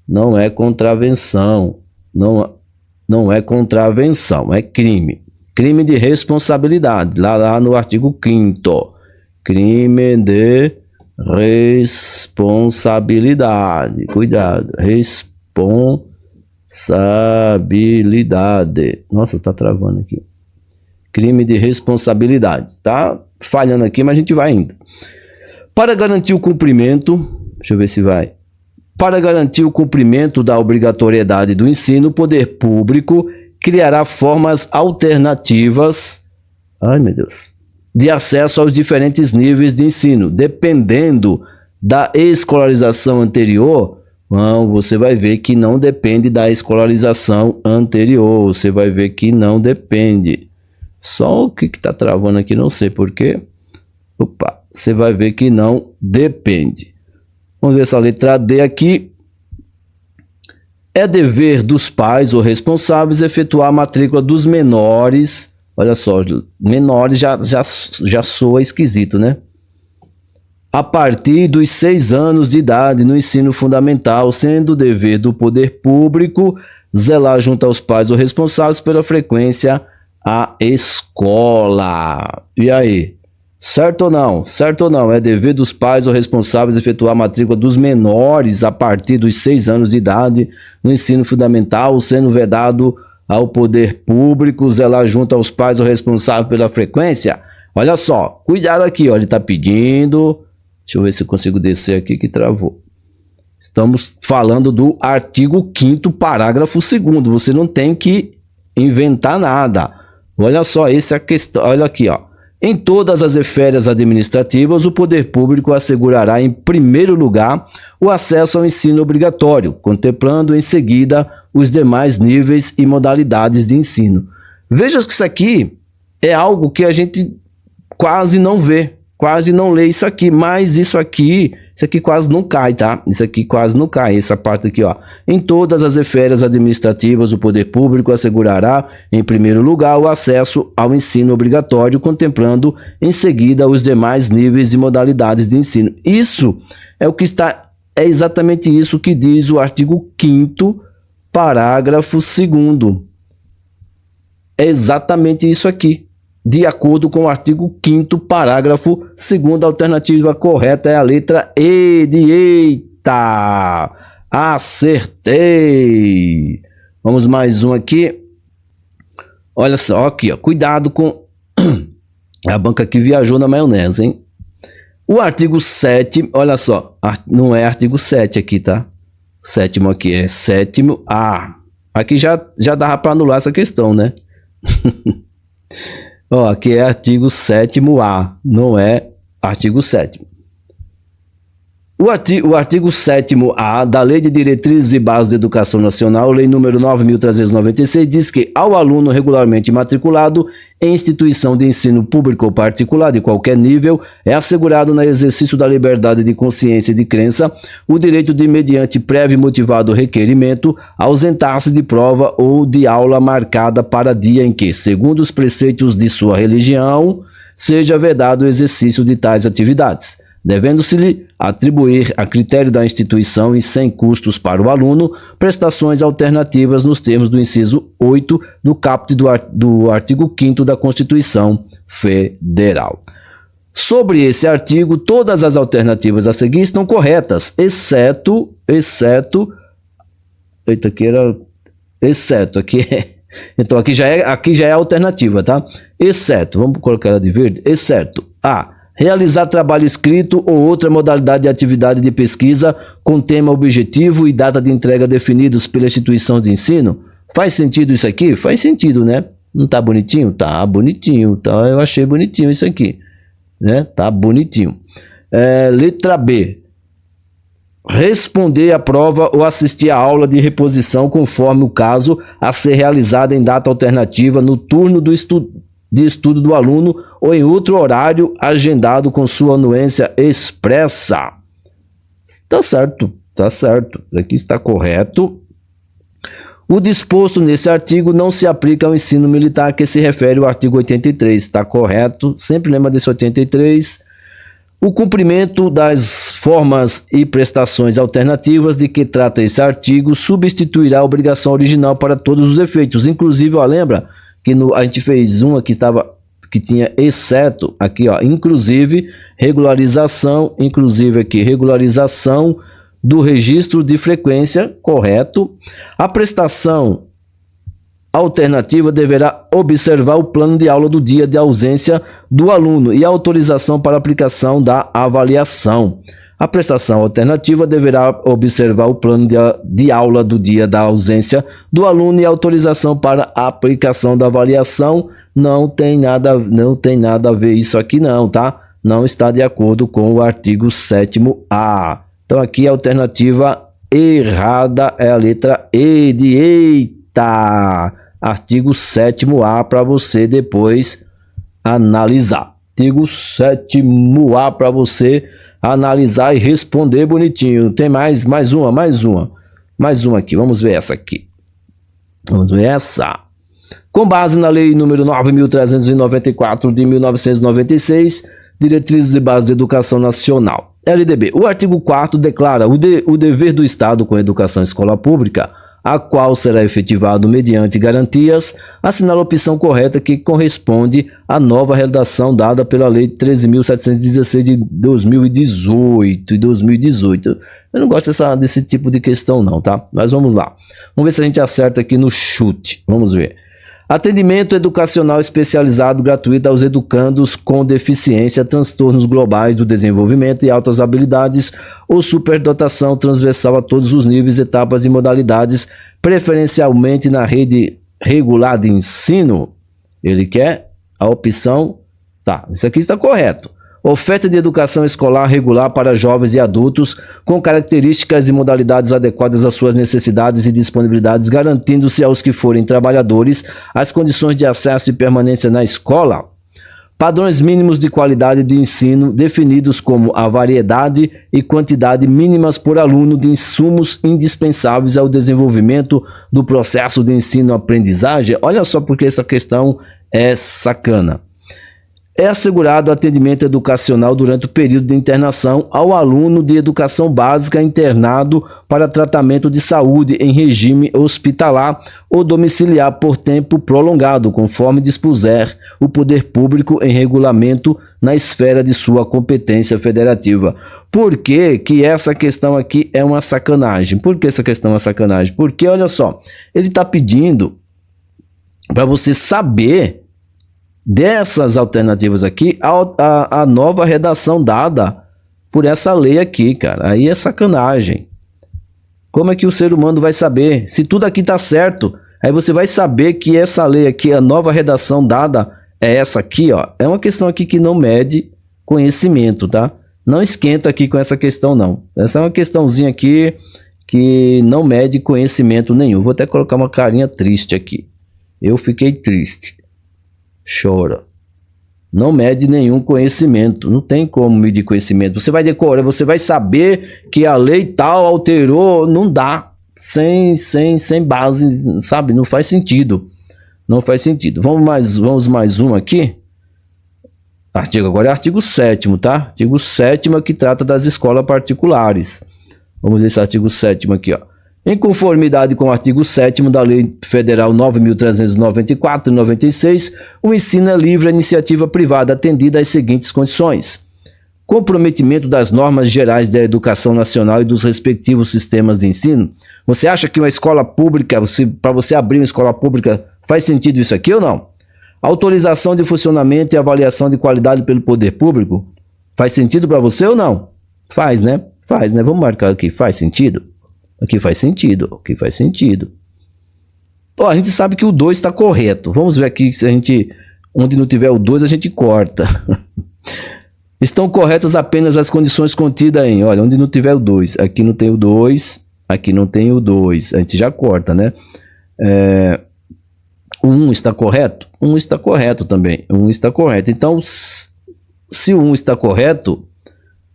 Não é contravenção. Não é contravenção, é crime. Crime de responsabilidade, lá no artigo 5º. Crime de responsabilidade. Cuidado. Responsabilidade. Nossa, tá travando aqui. Crime de responsabilidade. Tá falhando aqui, mas a gente vai indo. Para garantir o cumprimento... Deixa eu ver se vai. Para garantir o cumprimento da obrigatoriedade do ensino, o poder público criará formas alternativas... Ai, meu Deus... de acesso aos diferentes níveis de ensino, dependendo da escolarização anterior, não, você vai ver que não depende da escolarização anterior. Você vai ver que não depende. Só o que está travando aqui, não sei porquê. Opa, você vai ver que não depende. Vamos ver essa letra D aqui. É dever dos pais ou responsáveis efetuar a matrícula dos menores. Olha só, menores já soa esquisito, né? A partir dos 6 anos de idade no ensino fundamental, sendo dever do poder público zelar junto aos pais ou responsáveis pela frequência à escola. E aí? Certo ou não? Certo ou não? É dever dos pais ou responsáveis efetuar a matrícula dos menores a partir dos 6 anos de idade no ensino fundamental, sendo vedado ao poder público zelar junto aos pais ou responsáveis pela frequência? Olha só, cuidado aqui, ó, ele está pedindo... Deixa eu ver se eu consigo descer aqui que travou. Estamos falando do artigo 5º, parágrafo 2º. Você não tem que inventar nada. Olha só, essa é a questão. Olha aqui, ó. Em todas as esferas administrativas, o poder público assegurará, em primeiro lugar, o acesso ao ensino obrigatório, contemplando em seguida os demais níveis e modalidades de ensino. Veja que isso aqui é algo que a gente quase não vê. Quase não lê isso aqui, mas isso aqui quase não cai, tá? Isso aqui quase não cai, essa parte aqui, ó. Em todas as esferas administrativas, o poder público assegurará, em primeiro lugar, o acesso ao ensino obrigatório, contemplando em seguida os demais níveis e modalidades de ensino. Isso é o que está, é exatamente isso que diz o artigo 5º, parágrafo 2º. É exatamente isso aqui. De acordo com o artigo 5º, parágrafo 2º, a alternativa correta é a letra E de eita. Acertei. Vamos mais um aqui. Olha só, aqui, ó. Cuidado com a banca que viajou na maionese, hein? O artigo 7, olha só, não é artigo 7 aqui, tá? O 7º aqui é 7º A. Aqui já dava para anular essa questão, né? Ó, aqui é artigo 7º A, não é artigo 7º. O artigo 7º A da Lei de Diretrizes e Bases da Educação Nacional, Lei número 9.396, diz que ao aluno regularmente matriculado em instituição de ensino público ou particular de qualquer nível, é assegurado no exercício da liberdade de consciência e de crença o direito de, mediante prévio e motivado requerimento, ausentar-se de prova ou de aula marcada para dia em que, segundo os preceitos de sua religião, seja vedado o exercício de tais atividades, devendo-se-lhe atribuir, a critério da instituição e sem custos para o aluno, prestações alternativas nos termos do inciso 8 do caput do artigo 5º da Constituição Federal. Sobre esse artigo, todas as alternativas a seguir estão corretas, exceto, então aqui já é a alternativa, tá? Exceto, vamos colocar ela de verde, exceto A, realizar trabalho escrito ou outra modalidade de atividade de pesquisa com tema objetivo e data de entrega definidos pela instituição de ensino. Faz sentido isso aqui? Faz sentido, né? Não tá bonitinho? Tá bonitinho, tá? Eu achei bonitinho isso aqui, né? Tá bonitinho. Letra B. Responder à prova ou assistir à aula de reposição conforme o caso a ser realizada em data alternativa no turno de estudo do aluno ou em outro horário agendado com sua anuência expressa. Tá certo, tá certo. Aqui está correto. O disposto nesse artigo não se aplica ao ensino militar a que se refere o artigo 83. Está correto. Sempre lembra desse 83. O cumprimento das formas e prestações alternativas de que trata esse artigo substituirá a obrigação original para todos os efeitos. Inclusive, ó, lembra que a gente fez uma que tinha exceto aqui, ó, inclusive regularização, regularização do registro de frequência, correto. A prestação alternativa deverá observar o plano de aula do dia de ausência do aluno e a autorização para aplicação da avaliação. A prestação alternativa deverá observar o plano de aula do dia da ausência do aluno e a autorização para a aplicação da avaliação. Não tem nada a ver isso aqui não, tá? não está de acordo com o artigo 7º-A. Então aqui a alternativa errada é a letra E de eita. Artigo 7º-A para você depois analisar. Artigo 7º-A para você analisar e responder bonitinho. Tem mais uma aqui. Vamos ver essa aqui. Vamos ver essa. Com base na Lei número 9.394 de 1996, Diretrizes de Base da Educação Nacional, LDB, o artigo 4º declara o dever do Estado com a educação escolar pública, a qual será efetivado mediante garantias, assinala a opção correta que corresponde à nova redação dada pela Lei 13.716 de 2018. Eu não gosto desse tipo de questão não, tá? Mas vamos lá. Vamos ver se a gente acerta aqui no chute. Vamos ver. Atendimento educacional especializado gratuito aos educandos com deficiência, transtornos globais do desenvolvimento e altas habilidades ou superdotação transversal a todos os níveis, etapas e modalidades, preferencialmente na rede regular de ensino. Ele quer a opção... Tá, isso aqui está correto. Oferta de educação escolar regular para jovens e adultos com características e modalidades adequadas às suas necessidades e disponibilidades, garantindo-se aos que forem trabalhadores as condições de acesso e permanência na escola. Padrões mínimos de qualidade de ensino, definidos como a variedade e quantidade mínimas por aluno de insumos indispensáveis ao desenvolvimento do processo de ensino-aprendizagem. Olha só porque essa questão é sacana. É assegurado atendimento educacional durante o período de internação ao aluno de educação básica internado para tratamento de saúde em regime hospitalar ou domiciliar por tempo prolongado, conforme dispuser o poder público em regulamento na esfera de sua competência federativa. Por que essa questão aqui é uma sacanagem? Por que essa questão é uma sacanagem? Porque, olha só, ele está pedindo para você saber dessas alternativas aqui, a nova redação dada por essa lei aqui, cara. Aí é sacanagem. Como é que o ser humano vai saber? Se tudo aqui tá certo, aí você vai saber que essa lei aqui, a nova redação dada é essa aqui, ó. É uma questão aqui que não mede conhecimento, tá? Não esquenta aqui com essa questão, não. Essa é uma questãozinha aqui que não mede conhecimento nenhum. Vou até colocar uma carinha triste aqui. Eu fiquei triste. Chora. Não mede nenhum conhecimento. Não tem como medir conhecimento. Você vai decorar, você vai saber que a lei tal alterou. Não dá. Sem base, sabe? Não faz sentido. Não faz sentido. Vamos mais uma aqui. Agora é artigo 7º, tá? Artigo 7º que trata das escolas particulares. Vamos ver esse artigo 7º aqui, ó. Em conformidade com o artigo 7º da Lei Federal 9.394 de 96, o ensino é livre à iniciativa privada, atendida às seguintes condições: comprometimento das normas gerais da educação nacional e dos respectivos sistemas de ensino. Você acha que uma escola pública, para você abrir uma escola pública, faz sentido isso aqui ou não? Autorização de funcionamento e avaliação de qualidade pelo poder público, faz sentido para você ou não? Faz, né? Faz, né? Vamos marcar aqui, faz sentido? Aqui faz sentido, aqui faz sentido. Ó, a gente sabe que o 2 está correto. Vamos ver aqui se a gente, onde não tiver o 2, a gente corta. Estão corretas apenas as condições contidas em, olha, onde não tiver o 2. Aqui não tem o 2, aqui não tem o 2. A gente já corta, né? O 1 está correto? 1 está correto também. 1 está correto. Então, se o 1 está correto,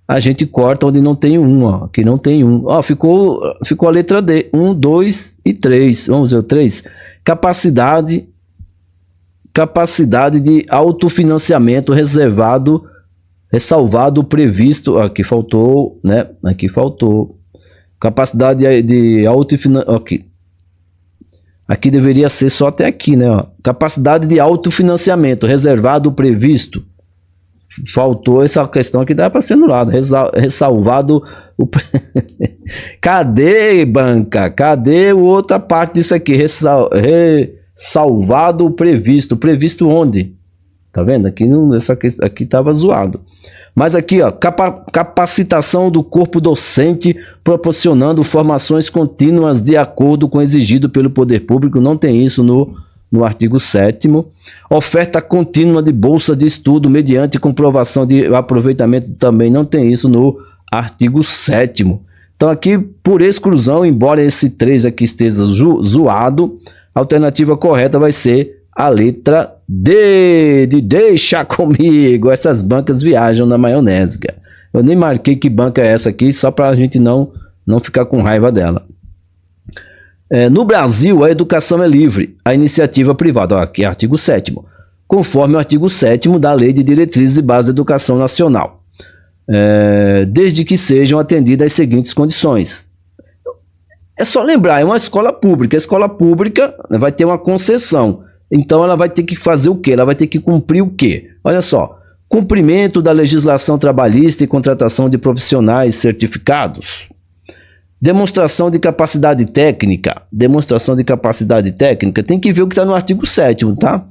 a gente corta onde não tem 1, ó. Aqui não tem 1. Ó, ficou a letra D. 1, 2 e 3. Vamos ver o 3. Capacidade de autofinanciamento ressalvado previsto. Aqui faltou, né? Aqui faltou. Capacidade de autofinanciamento. Aqui deveria ser só até aqui, né? Ó. Capacidade de autofinanciamento reservado previsto. Faltou essa questão aqui, dá para ser anulado. Ressalvado o... Cadê, banca? Cadê a outra parte disso aqui? Ressalvado o previsto. Previsto onde? Tá vendo? Aqui não, aqui estava zoado. Mas aqui, ó, capacitação do corpo docente, proporcionando formações contínuas de acordo com o exigido pelo poder público. Não tem isso no no artigo 7º. Oferta contínua de bolsa de estudo mediante comprovação de aproveitamento também não tem isso no artigo 7º. Então aqui, por exclusão, embora esse 3 aqui esteja zoado, a alternativa correta vai ser a letra D, de deixa comigo. Essas bancas viajam na maionese, cara. Eu nem marquei que banca é essa aqui, só para a gente não ficar com raiva dela. No Brasil, a educação é livre, a iniciativa privada, ó, aqui é artigo 7º, conforme o artigo 7º da Lei de Diretrizes e Bases da Educação Nacional, desde que sejam atendidas as seguintes condições. É só lembrar, é uma escola pública. A escola pública vai ter uma concessão. Então ela vai ter que fazer o quê? Ela vai ter que cumprir o quê? Olha só, cumprimento da legislação trabalhista e contratação de profissionais certificados. Demonstração de capacidade técnica. Demonstração de capacidade técnica. Tem que ver o que está no artigo 7º, tá?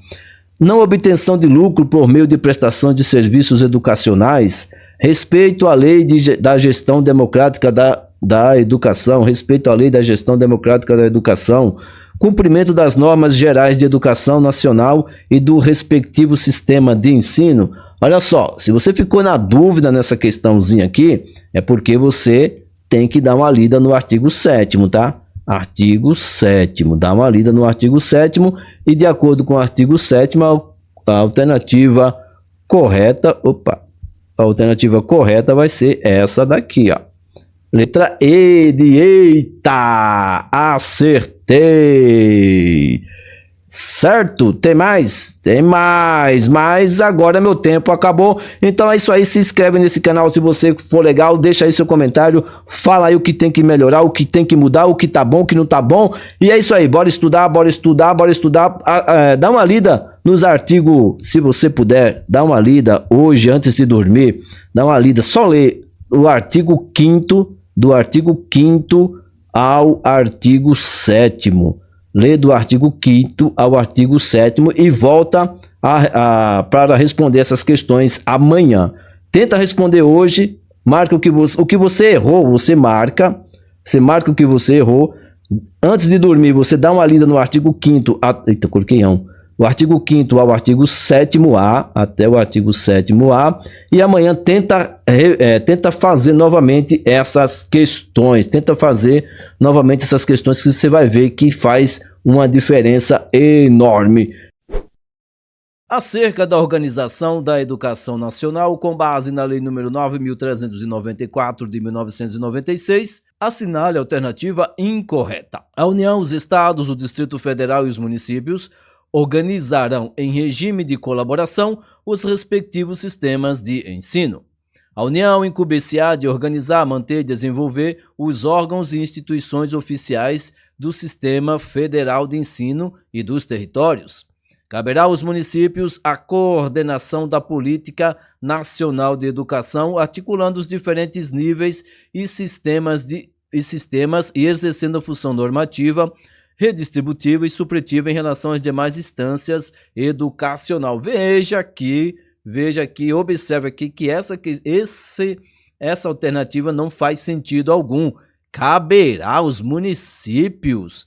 Não obtenção de lucro por meio de prestação de serviços educacionais. Respeito à lei da gestão democrática da educação. Respeito à lei da gestão democrática da educação. Cumprimento das normas gerais de educação nacional e do respectivo sistema de ensino. Olha só, se você ficou na dúvida nessa questãozinha aqui, é porque você tem que dar uma lida no artigo 7º, tá? Artigo 7º, dá uma lida no artigo 7º e de acordo com o artigo 7º, a alternativa correta, a alternativa correta vai ser essa daqui, ó. Letra E de eita, acertei. Certo? Tem mais? Tem mais, mas agora meu tempo acabou. Então é isso aí, se inscreve nesse canal se você for legal, deixa aí seu comentário, fala aí o que tem que melhorar, o que tem que mudar, o que tá bom, o que não tá bom. E é isso aí, bora estudar, bora estudar, bora estudar. Dá uma lida nos artigos, se você puder, dá uma lida hoje antes de dormir, dá uma lida, só lê o artigo 5º, do artigo 5º ao artigo 7º. Lê do artigo 5º ao artigo 7º e volta para responder essas questões amanhã. Tenta responder hoje, marca o que você errou, você marca o que você errou. Antes de dormir, você dá uma lida no artigo 5º, eita, coloquei o artigo 5º ao artigo 7º-A, até o artigo 7º-A, e amanhã tenta fazer novamente essas questões, que você vai ver que faz uma diferença enorme. Acerca da organização da educação nacional, com base na Lei nº 9.394 de 1996, assinale a alternativa incorreta. A União, os Estados, o Distrito Federal e os municípios organizarão em regime de colaboração os respectivos sistemas de ensino. A União incumbe-se-á de organizar, manter e desenvolver os órgãos e instituições oficiais do Sistema Federal de Ensino e dos territórios. Caberá aos municípios a coordenação da política nacional de educação, articulando os diferentes níveis e sistemas e exercendo a função normativa, redistributiva e supretiva em relação às demais instâncias educacional. Veja aqui, observe aqui que essa alternativa não faz sentido algum. Caberá aos municípios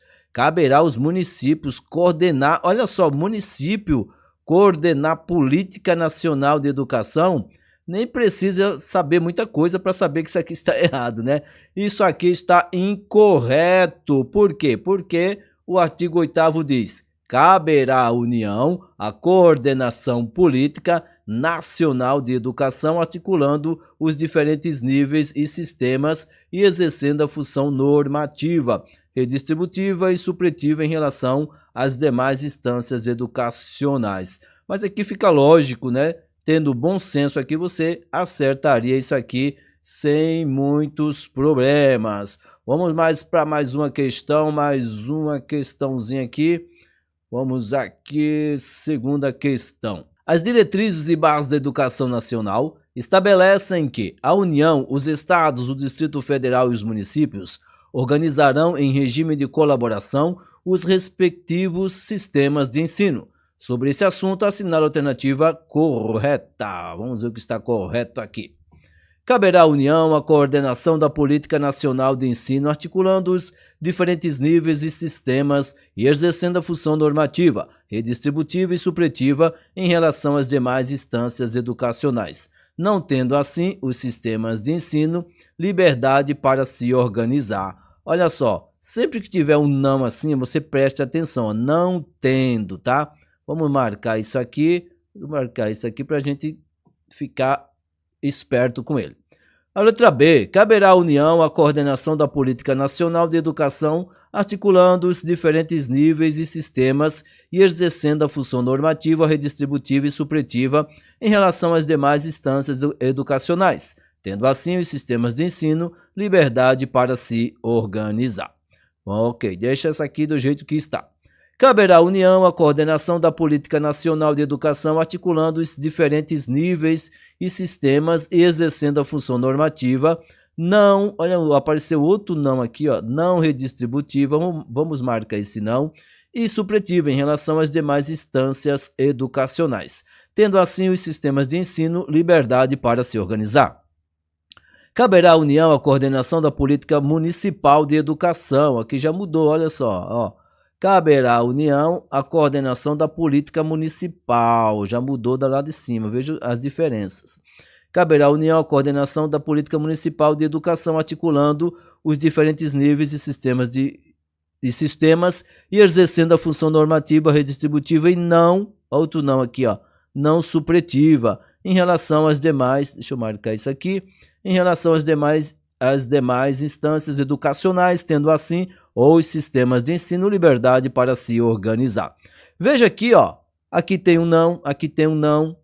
coordenar, olha só, município coordenar política nacional de educação. Nem precisa saber muita coisa para saber que isso aqui está errado, né? Isso aqui está incorreto. Por quê? Porque o artigo 8º diz: caberá à União a coordenação política nacional de educação, articulando os diferentes níveis e sistemas e exercendo a função normativa, redistributiva e supretiva em relação às demais instâncias educacionais. Mas aqui fica lógico, né? Tendo bom senso aqui, você acertaria isso aqui sem muitos problemas. Vamos para mais uma questãozinha aqui. Vamos aqui, segunda questão. As diretrizes e bases da educação nacional estabelecem que a União, os Estados, o Distrito Federal e os municípios organizarão em regime de colaboração os respectivos sistemas de ensino. Sobre esse assunto, assinale a alternativa correta. Vamos ver o que está correto aqui. Caberá à União a coordenação da política nacional de ensino, articulando os diferentes níveis e sistemas e exercendo a função normativa, redistributiva e supretiva em relação às demais instâncias educacionais, não tendo assim os sistemas de ensino liberdade para se organizar. Olha só, sempre que tiver um não assim, você preste atenção, ó, não tendo, tá? Vamos marcar isso aqui, para a gente ficar esperto com ele. A letra B, caberá à União a coordenação da política nacional de educação, articulando os diferentes níveis e sistemas e exercendo a função normativa, redistributiva e supretiva em relação às demais instâncias educacionais, tendo assim os sistemas de ensino liberdade para se organizar. Ok, deixa essa aqui do jeito que está. Caberá à União a coordenação da política nacional de educação, articulando os diferentes níveis e sistemas e exercendo a função normativa, não, olha, apareceu outro não aqui, ó, não redistributiva, vamos marcar esse não, e supretiva em relação às demais instâncias educacionais, tendo assim os sistemas de ensino liberdade para se organizar. Caberá à União a coordenação da política municipal de educação, aqui já mudou, olha só, ó. Caberá à União a coordenação da política municipal, já mudou da lá de cima, veja as diferenças. Caberá à União a coordenação da política municipal de educação, articulando os diferentes níveis e sistemas e exercendo a função normativa, redistributiva e não, outro não aqui, ó, não supretiva, em relação às demais, deixa eu marcar isso aqui, em relação às demais instâncias educacionais, tendo assim os sistemas de ensino liberdade para se organizar. Veja aqui, ó, aqui tem um não, aqui tem um não,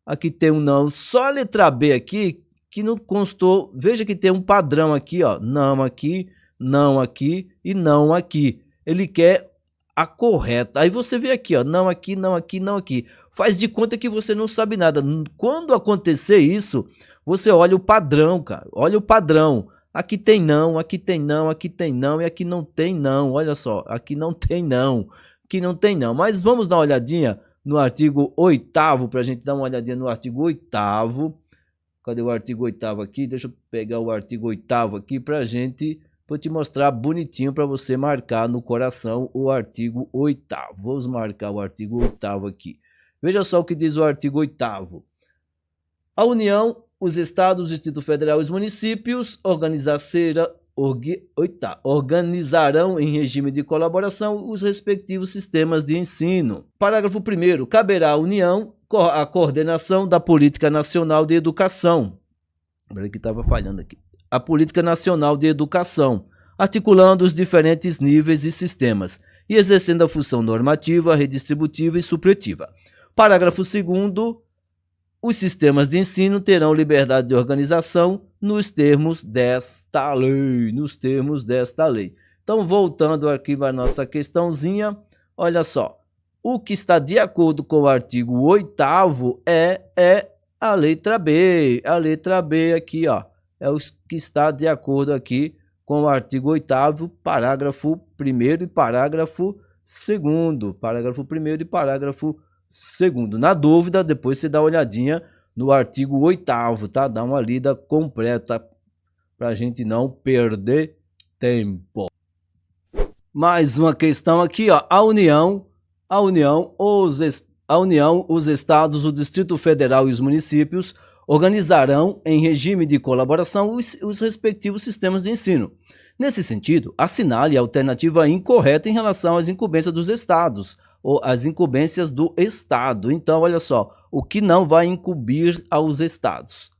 aqui tem um não, só a letra B aqui que não constou, veja que tem um padrão aqui, ó, não aqui e não aqui. Ele quer a correta. Aí você vê aqui, ó, não aqui, não aqui, não aqui. Faz de conta que você não sabe nada. Quando acontecer isso, você olha o padrão, cara. Olha o padrão. Aqui tem não, aqui tem não, aqui tem não e aqui não tem não. Olha só, aqui não tem não, aqui não tem não. Mas vamos dar uma olhadinha no artigo 8º, para a gente dar uma olhadinha no artigo 8º. Cadê o artigo 8º aqui? Deixa eu pegar o artigo 8º aqui para a gente... Vou te mostrar bonitinho para você marcar no coração o artigo 8º. Vamos marcar o artigo 8º aqui. Veja só o que diz o artigo 8º. A União, os Estados, o Distrito Federal e os municípios organizarão em regime de colaboração os respectivos sistemas de ensino. Parágrafo 1º. Caberá à União a coordenação da Política Nacional de Educação. Olha que estava falhando aqui. A Política Nacional de Educação, articulando os diferentes níveis e sistemas e exercendo a função normativa, redistributiva e supretiva. Parágrafo 2º. Os sistemas de ensino terão liberdade de organização nos termos desta lei. Então, voltando aqui para a nossa questãozinha, olha só. O que está de acordo com o artigo 8º é a letra B. A letra B aqui, ó. É o que está de acordo aqui com o artigo 8º, parágrafo 1º e parágrafo 2º. Parágrafo 1º e parágrafo 2º. Na dúvida, depois você dá uma olhadinha no artigo 8º, tá? Dá uma lida completa para a gente não perder tempo. Mais uma questão aqui, ó. A União, os Estados, o Distrito Federal e os municípios organizarão em regime de colaboração os respectivos sistemas de ensino. Nesse sentido, assinale a alternativa incorreta em relação às incumbências dos estados, ou às incumbências do estado. Então, olha só, o que não vai incumbir aos estados?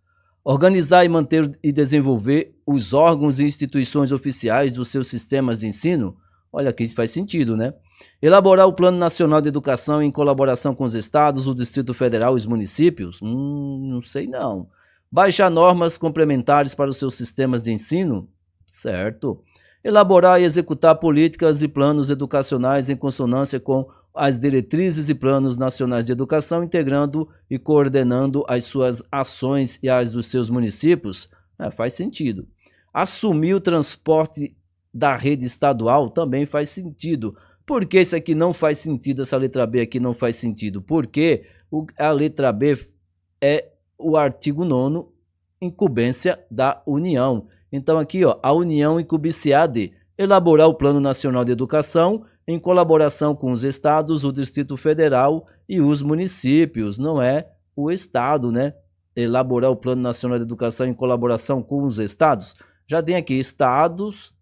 Organizar e manter e desenvolver os órgãos e instituições oficiais dos seus sistemas de ensino? Olha que isso faz sentido, né? Elaborar o Plano Nacional de Educação em colaboração com os estados, o Distrito Federal e os municípios? Não sei não. Baixar normas complementares para os seus sistemas de ensino? Certo. Elaborar e executar políticas e planos educacionais em consonância com as diretrizes e planos nacionais de educação, integrando e coordenando as suas ações e as dos seus municípios? Faz sentido. Assumir o transporte da rede estadual? Também faz sentido. Por que isso aqui não faz sentido, essa letra B aqui não faz sentido? Porque a letra B é o artigo 9º, incumbência da União. Então aqui, ó, a União incumbência de elaborar o Plano Nacional de Educação em colaboração com os estados, o Distrito Federal e os municípios, não é o estado, né? Elaborar o Plano Nacional de Educação em colaboração com os estados. Já tem aqui estados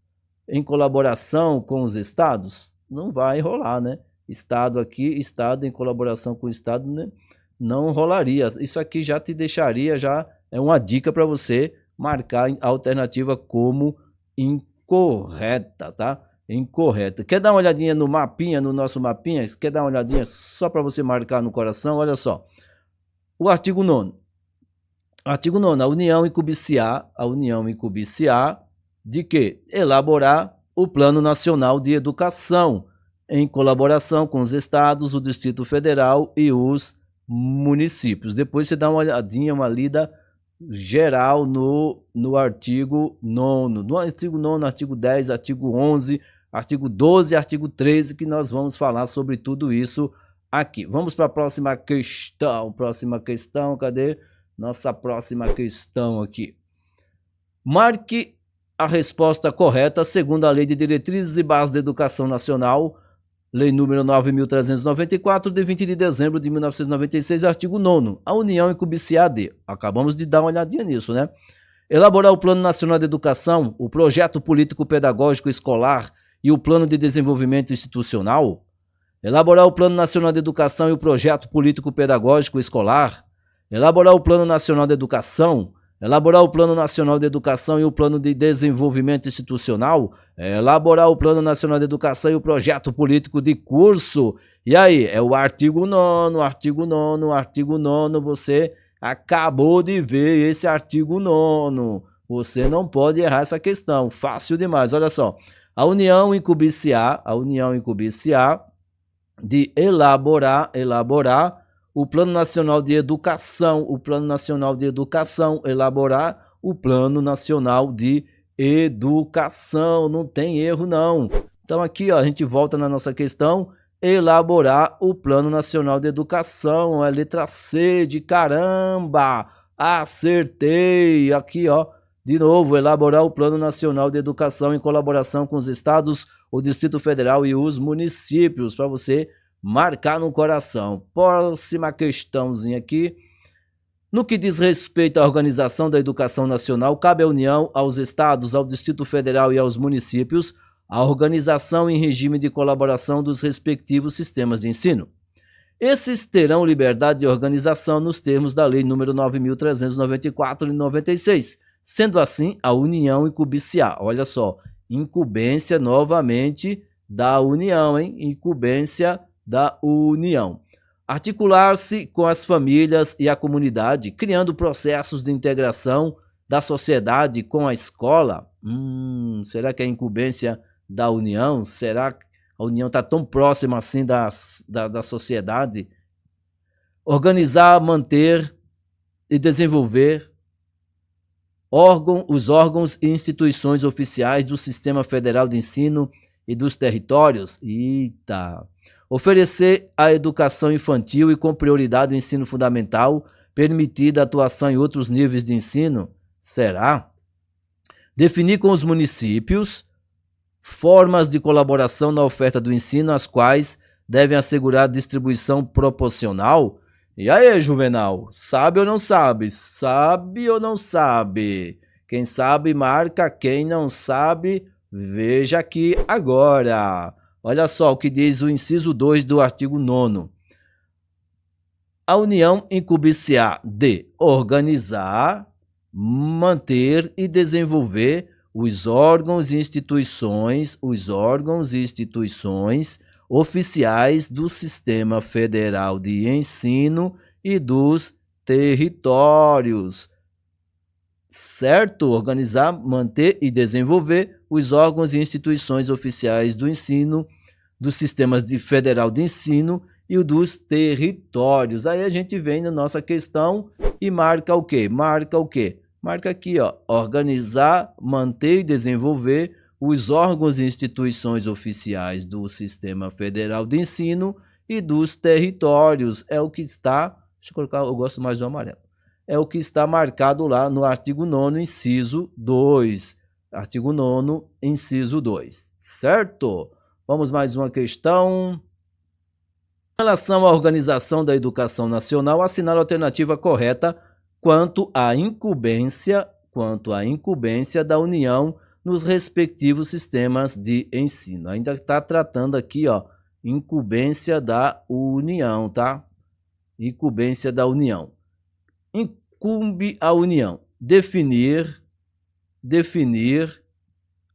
em colaboração com os estados, não vai rolar, né? Estado aqui, estado em colaboração com o estado, né? Não rolaria. Isso aqui já te deixaria, já é uma dica para você marcar a alternativa como incorreta, tá? Incorreta. Quer dar uma olhadinha no mapinha, no nosso mapinha? Quer dar uma olhadinha só para você marcar no coração? Olha só. O artigo 9º. Artigo 9º. A União incubiciar de que? Elaborar o Plano Nacional de Educação em colaboração com os estados, o Distrito Federal e os municípios. Depois você dá uma olhadinha, uma lida geral no artigo 9º. No artigo 9º, artigo 10, artigo 11, artigo 12 e artigo 13, que nós vamos falar sobre tudo isso aqui. Vamos para a próxima questão. Próxima questão, cadê? Nossa próxima questão aqui. Marque a resposta correta segundo a Lei de Diretrizes e Bases da Educação Nacional, Lei número 9.394, de 20 de dezembro de 1996, artigo 9º. A União incubiciar de... Acabamos de dar uma olhadinha nisso, né? Elaborar o Plano Nacional de Educação, o Projeto Político-Pedagógico Escolar e o Plano de Desenvolvimento Institucional. Elaborar o Plano Nacional de Educação e o Projeto Político-Pedagógico Escolar. Elaborar o Plano Nacional de Educação. Elaborar o Plano Nacional de Educação e o Plano de Desenvolvimento Institucional. Elaborar o Plano Nacional de Educação e o Projeto Político de Curso. E aí, é o artigo 9º, artigo 9º, artigo 9º. Você acabou de ver esse artigo 9º. Você não pode errar essa questão. Fácil demais. Olha só. A União incubiciar de elaborar o Plano Nacional de Educação, elaborar o Plano Nacional de Educação, não tem erro não. Então aqui, ó, a gente volta na nossa questão, elaborar o Plano Nacional de Educação, a letra C de caramba, acertei, aqui ó, de novo, elaborar o Plano Nacional de Educação em colaboração com os estados, o Distrito Federal e os municípios, para você marcar no coração. Próxima questãozinha aqui. No que diz respeito à organização da educação nacional, cabe à União, aos estados, ao Distrito Federal e aos municípios a organização em regime de colaboração dos respectivos sistemas de ensino. Esses terão liberdade de organização nos termos da Lei nº 9.394 de 96. Sendo assim, a União incubiciar. Olha só, incumbência novamente da União, hein? Incumbência da União. Articular-se com as famílias e a comunidade, criando processos de integração da sociedade com a escola. Será que é a incumbência da União? Será que a União está tão próxima assim da sociedade? Organizar, manter e desenvolver os órgãos e instituições oficiais do Sistema Federal de Ensino e dos territórios. Oferecer a educação infantil e com prioridade o ensino fundamental, permitida a atuação em outros níveis de ensino. Será? Definir com os municípios formas de colaboração na oferta do ensino, as quais devem assegurar distribuição proporcional. E aí, Juvenal, sabe ou não sabe? Sabe ou não sabe? Quem sabe marca, quem não sabe, veja aqui agora. Olha só o que diz o inciso 2 do artigo 9º. A União incubiciar de organizar, manter e desenvolver os órgãos e instituições oficiais do Sistema Federal de Ensino e dos territórios. Certo? Organizar, manter e desenvolver os órgãos e instituições oficiais do ensino, dos sistemas federal de ensino e o dos territórios. Aí a gente vem na nossa questão e marca o quê? Marca aqui, ó, organizar, manter e desenvolver os órgãos e instituições oficiais do Sistema Federal de Ensino e dos territórios. É o que está, deixa eu colocar, eu gosto mais do amarelo. É o que está marcado lá no artigo 9º, inciso 2. Artigo 9º, inciso 2, certo? Vamos mais uma questão. Em relação à organização da educação nacional, assinale a alternativa correta quanto à incumbência da União nos respectivos sistemas de ensino. Ainda está tratando aqui, ó, incumbência da União, tá? Incumbência da União. Incumbe a União definir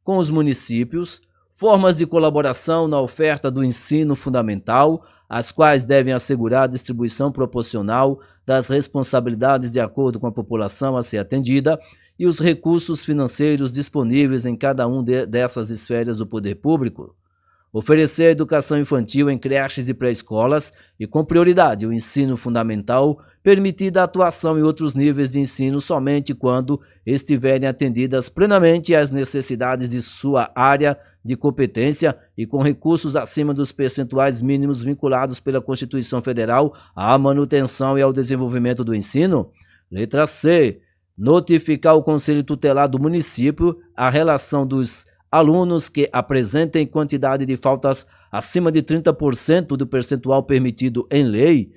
com os municípios formas de colaboração na oferta do ensino fundamental, as quais devem assegurar a distribuição proporcional das responsabilidades de acordo com a população a ser atendida e os recursos financeiros disponíveis em cada dessas esferas do poder público. Oferecer a educação infantil em creches e pré-escolas e, com prioridade, o ensino fundamental, permitida a atuação em outros níveis de ensino somente quando estiverem atendidas plenamente às necessidades de sua área de competência e com recursos acima dos percentuais mínimos vinculados pela Constituição Federal à manutenção e ao desenvolvimento do ensino. Letra C. Notificar o Conselho Tutelar do município a relação dos alunos que apresentem quantidade de faltas acima de 30% do percentual permitido em lei.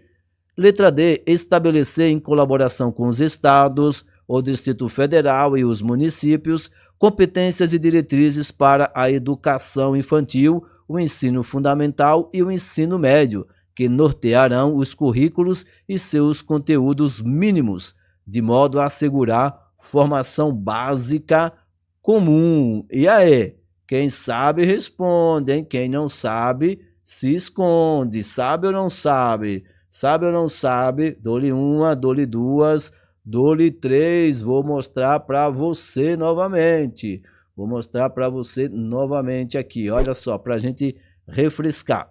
Letra D. Estabelecer em colaboração com os estados, o Distrito Federal e os municípios competências e diretrizes para a educação infantil, o ensino fundamental e o ensino médio, que nortearão os currículos e seus conteúdos mínimos, de modo a assegurar formação básica comum. E aí, quem sabe responde, hein? Quem não sabe se esconde. Sabe ou não sabe? Sabe ou não sabe? Dou-lhe uma, dou-lhe duas, dou-lhe três. Vou mostrar para você novamente. Vou mostrar para você novamente aqui. Olha só, para a gente refrescar.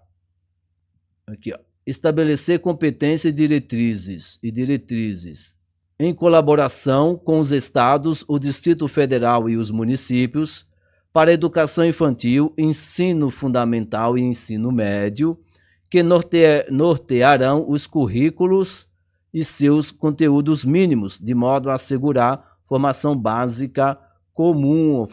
Aqui, ó. Estabelecer competências e diretrizes em colaboração com os estados, o Distrito Federal e os municípios, para a educação infantil, ensino fundamental e ensino médio, que nortearão os currículos e seus conteúdos mínimos, de modo a assegurar formação básica comum,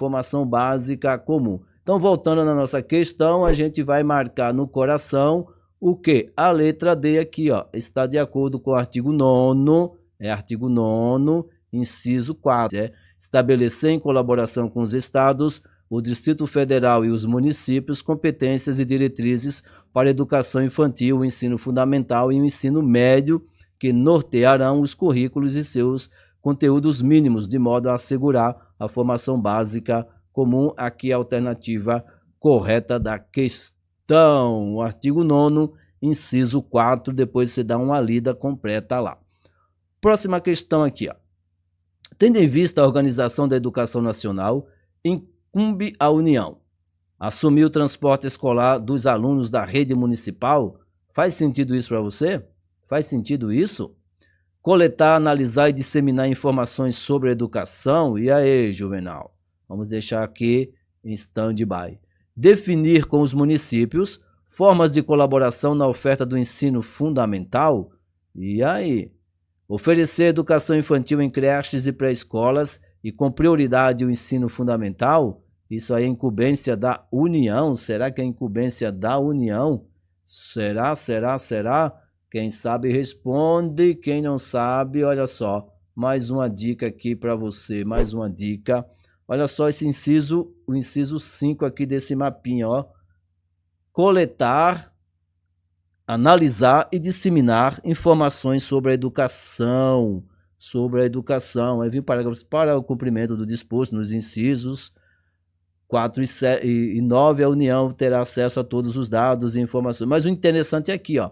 Então, voltando na nossa questão, a gente vai marcar no coração o quê? A letra D aqui, ó, está de acordo com o artigo 9º, artigo 9º, inciso 4, estabelecer em colaboração com os estados, o Distrito Federal e os municípios competências e diretrizes para a educação infantil, o ensino fundamental e o ensino médio, que nortearão os currículos e seus conteúdos mínimos, de modo a assegurar a formação básica comum. Aqui é a alternativa correta da questão. O artigo 9º, inciso 4, depois você dá uma lida completa lá. Próxima questão aqui, ó. Tendo em vista a organização da educação nacional, incumbe à União assumir o transporte escolar dos alunos da rede municipal. Faz sentido isso para você? Faz sentido isso? Coletar, analisar e disseminar informações sobre a educação. E aí, Juvenal? Vamos deixar aqui em stand-by. Definir com os municípios formas de colaboração na oferta do ensino fundamental. E aí? Oferecer educação infantil em creches e pré-escolas e com prioridade o ensino fundamental. Isso aí é incumbência da União. Será que é incumbência da União? Será? Quem sabe responde, quem não sabe, olha só. Mais uma dica aqui para você, mais uma dica. Olha só esse inciso, o inciso 5 aqui desse mapinha, ó. Coletar, analisar e disseminar informações sobre a educação. Aí vem parágrafos para o cumprimento do disposto nos incisos 4 e 9, a União terá acesso a todos os dados e informações. Mas o interessante é aqui, ó.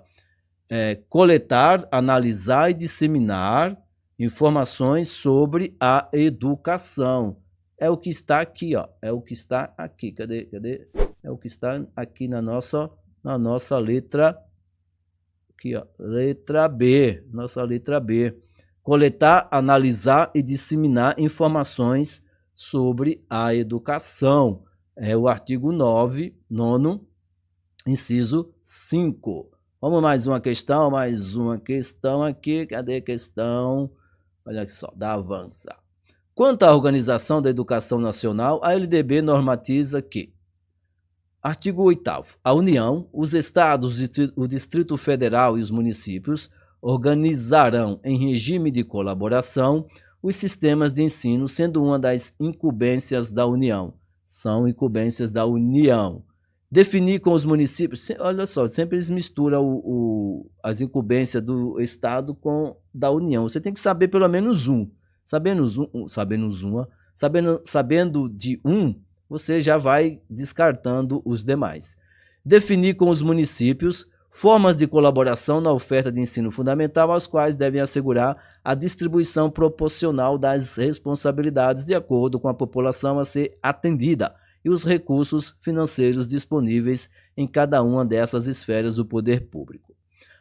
Coletar, analisar e disseminar informações sobre a educação. É o que está aqui, ó. É o que está aqui. Cadê? É o que está aqui na nossa letra. Aqui, ó. Letra B. Nossa letra B. Coletar, analisar e disseminar informações sobre a educação. É o artigo 9º, inciso 5. Vamos mais uma questão aqui. Cadê a questão? Olha só, dá avança. Quanto à organização da educação nacional, a LDB normatiza que: artigo 8º. A União, os Estados, o Distrito Federal e os municípios organizarão em regime de colaboração os sistemas de ensino, sendo uma das incumbências da União. São incumbências da União. Definir com os municípios, olha só, sempre eles misturam as incumbências do Estado com da União. Você tem que saber pelo menos um. Sabendo de um, você já vai descartando os demais. Definir com os municípios formas de colaboração na oferta de ensino fundamental, as quais devem assegurar a distribuição proporcional das responsabilidades de acordo com a população a ser atendida e os recursos financeiros disponíveis em cada uma dessas esferas do poder público.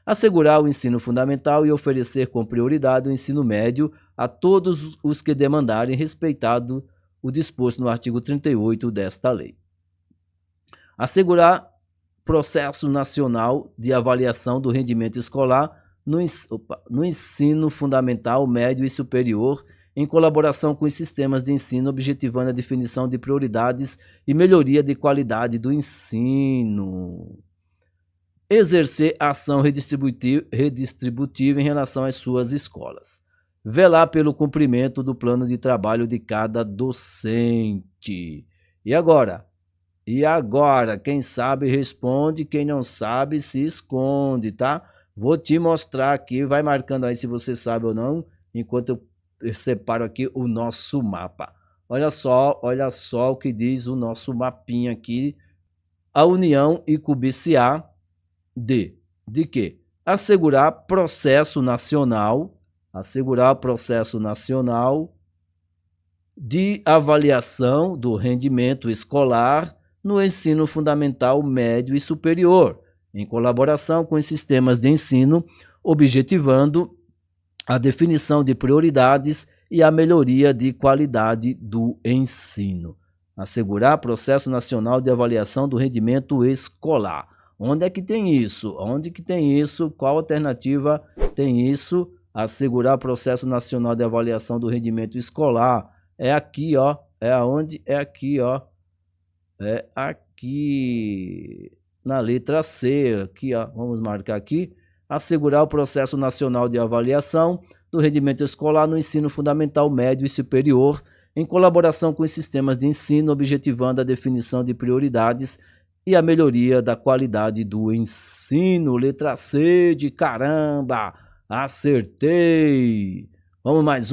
Assegurar o ensino fundamental e oferecer com prioridade o ensino médio a todos os que demandarem, respeitado o disposto no artigo 38 desta lei. Assegurar processo nacional de avaliação do rendimento escolar no ensino fundamental, médio e superior, em colaboração com os sistemas de ensino, objetivando a definição de prioridades e melhoria de qualidade do ensino. Exercer ação redistributiva em relação às suas escolas. Velar pelo cumprimento do plano de trabalho de cada docente. E agora? Quem sabe responde, quem não sabe se esconde, tá? Vou te mostrar aqui, vai marcando aí se você sabe ou não, enquanto eu separo aqui o nosso mapa. Olha só o que diz o nosso mapinha aqui. A União incubiciar de quê? Assegurar processo nacional de avaliação do rendimento escolar no ensino fundamental, médio e superior, em colaboração com os sistemas de ensino, objetivando a definição de prioridades e a melhoria de qualidade do ensino. Assegurar processo nacional de avaliação do rendimento escolar. Onde é que tem isso? Onde que tem isso? Qual alternativa tem isso? Assegurar processo nacional de avaliação do rendimento escolar. É aqui, ó. É aonde? É aqui, ó. É aqui na letra C, aqui, ó, vamos marcar aqui. Assegurar o processo nacional de avaliação do rendimento escolar no ensino fundamental, médio e superior, em colaboração com os sistemas de ensino, objetivando a definição de prioridades e a melhoria da qualidade do ensino. Letra C de caramba, acertei. Vamos mais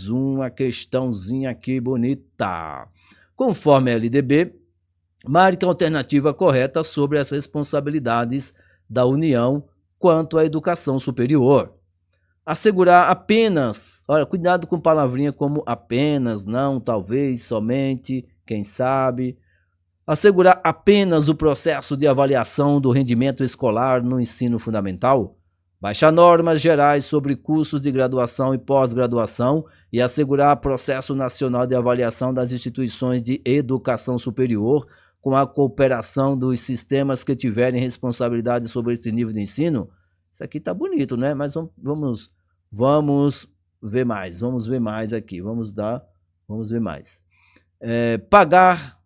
uma questãozinha aqui bonita. Conforme a LDB, marque a alternativa correta sobre as responsabilidades da União quanto à educação superior. Assegurar apenas, olha, cuidado com palavrinha como apenas, não, talvez, somente, quem sabe. Assegurar apenas o processo de avaliação do rendimento escolar no ensino fundamental. Baixar normas gerais sobre cursos de graduação e pós-graduação e assegurar processo nacional de avaliação das instituições de educação superior com a cooperação dos sistemas que tiverem responsabilidade sobre esse nível de ensino. Isso aqui tá bonito, né? Mas vamos ver mais aqui. Vamos ver mais. Pagar,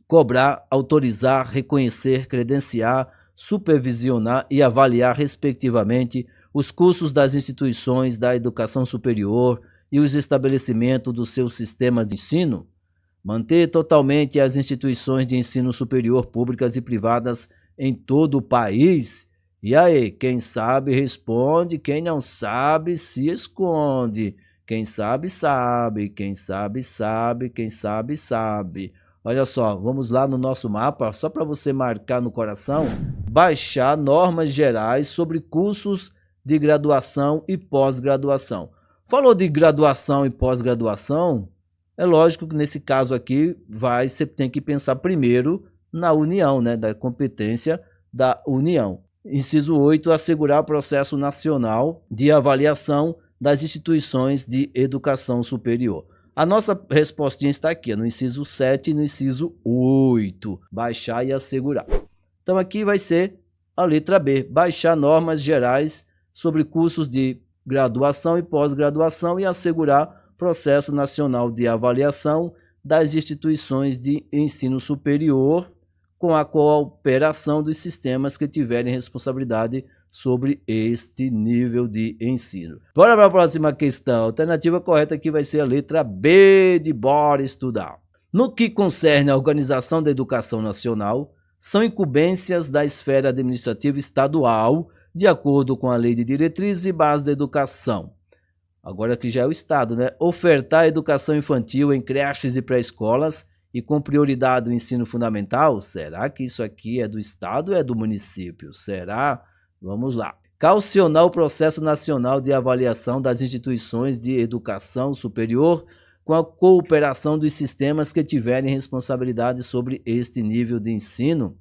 cobrar, autorizar, reconhecer, credenciar, supervisionar e avaliar, respectivamente, os cursos das instituições da educação superior e os estabelecimentos do seu sistema de ensino. Manter totalmente as instituições de ensino superior públicas e privadas em todo o país. E aí, quem sabe responde, quem não sabe se esconde. Quem sabe, sabe. Quem sabe, sabe. Quem sabe, sabe. Olha só, vamos lá no nosso mapa, só para você marcar no coração. Baixar normas gerais sobre cursos de graduação e pós-graduação. Falou de graduação e pós-graduação, é lógico que nesse caso aqui você tem que pensar primeiro na União, né, da competência da União. Inciso 8, assegurar o processo nacional de avaliação das instituições de educação superior. A nossa respostinha está aqui, no inciso 7 e no inciso 8. Baixar e assegurar. Então aqui vai ser a letra B. Baixar normas gerais sobre cursos de graduação e pós-graduação e assegurar Processo Nacional de Avaliação das Instituições de Ensino Superior, com a cooperação dos sistemas que tiverem responsabilidade sobre este nível de ensino. Bora para a próxima questão. A alternativa correta aqui vai ser a letra B de bora estudar. No que concerne à organização da educação nacional, são incumbências da esfera administrativa estadual, de acordo com a Lei de Diretrizes e Bases da Educação. Agora aqui já é o Estado, né? Ofertar educação infantil em creches e pré-escolas e com prioridade o ensino fundamental. Será que isso aqui é do Estado ou é do município? Será? Vamos lá. Calcionar o processo nacional de avaliação das instituições de educação superior com a cooperação dos sistemas que tiverem responsabilidade sobre este nível de ensino.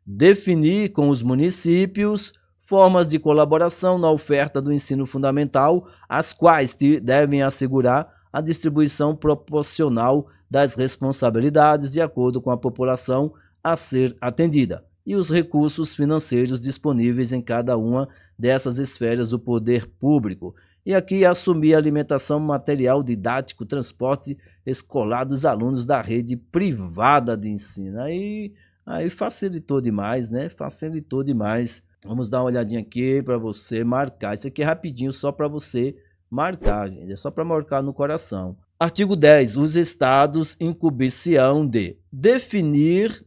Definir com os municípios formas de colaboração na oferta do ensino fundamental, as quais devem assegurar a distribuição proporcional das responsabilidades de acordo com a população a ser atendida e os recursos financeiros disponíveis em cada uma dessas esferas do poder público. E aqui assumir a alimentação, material didático, transporte escolar dos alunos da rede privada de ensino. Aí facilitou demais, né? Facilitou demais. Vamos dar uma olhadinha aqui para você marcar. Isso aqui é rapidinho, só para você marcar, gente. É só para marcar no coração. Artigo 10. Os estados incumbênciam de definir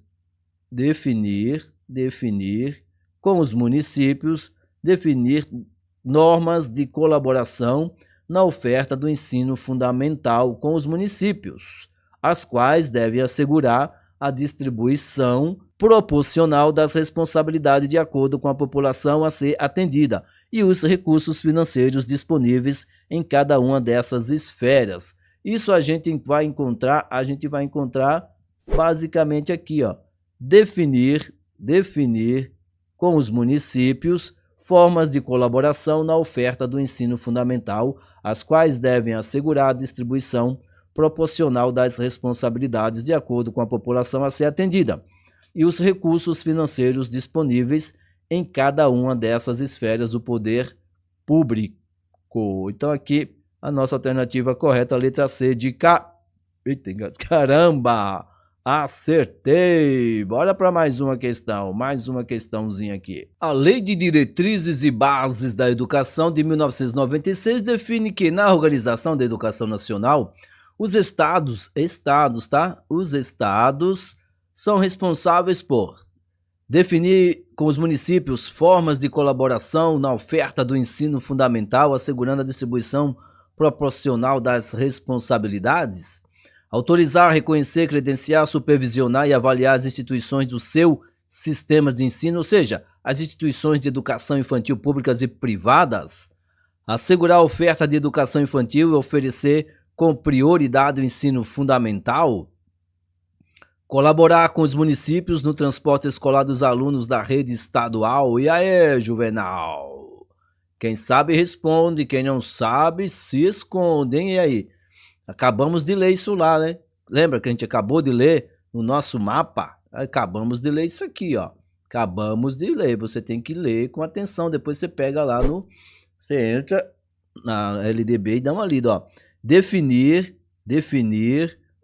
com os municípios, definir normas de colaboração na oferta do ensino fundamental com os municípios, as quais devem assegurar a distribuição proporcional das responsabilidades de acordo com a população a ser atendida e os recursos financeiros disponíveis em cada uma dessas esferas. Isso a gente vai encontrar basicamente aqui, ó, definir com os municípios formas de colaboração na oferta do ensino fundamental, as quais devem assegurar a distribuição proporcional das responsabilidades de acordo com a população a ser atendida e os recursos financeiros disponíveis em cada uma dessas esferas do poder público. Então aqui a nossa alternativa correta, a letra C de caramba! Acertei! Bora para mais uma questãozinha aqui. A Lei de Diretrizes e Bases da Educação de 1996 define que na organização da educação nacional, os estados são responsáveis por definir com os municípios formas de colaboração na oferta do ensino fundamental, assegurando a distribuição proporcional das responsabilidades, autorizar, reconhecer, credenciar, supervisionar e avaliar as instituições do seu sistema de ensino, ou seja, as instituições de educação infantil públicas e privadas, assegurar a oferta de educação infantil e oferecer com prioridade o ensino fundamental, colaborar com os municípios no transporte escolar dos alunos da rede estadual. E aí, Juvenal? Quem sabe responde, quem não sabe se esconde, hein? E aí? Acabamos de ler isso lá, né? Lembra que a gente acabou de ler no nosso mapa? Acabamos de ler isso aqui, ó. Acabamos de ler. Você tem que ler com atenção. Depois você pega lá no... Você entra na LDB e dá uma lida, ó. Definir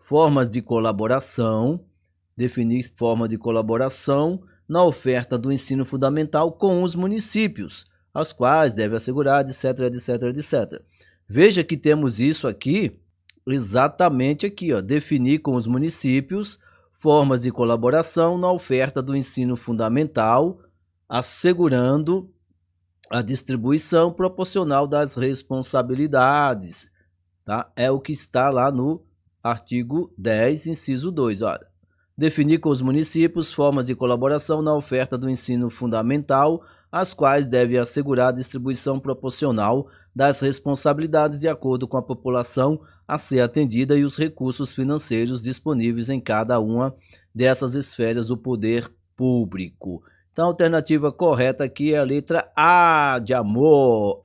formas de colaboração. Definir forma de colaboração na oferta do ensino fundamental com os municípios, as quais deve assegurar, etc, etc, etc. Veja que temos isso aqui, exatamente aqui, ó, definir com os municípios formas de colaboração na oferta do ensino fundamental, assegurando a distribuição proporcional das responsabilidades, tá? É o que está lá no artigo 10, inciso 2, olha. Definir com os municípios formas de colaboração na oferta do ensino fundamental, as quais devem assegurar a distribuição proporcional das responsabilidades de acordo com a população a ser atendida e os recursos financeiros disponíveis em cada uma dessas esferas do poder público. Então a alternativa correta aqui é a letra A de amor,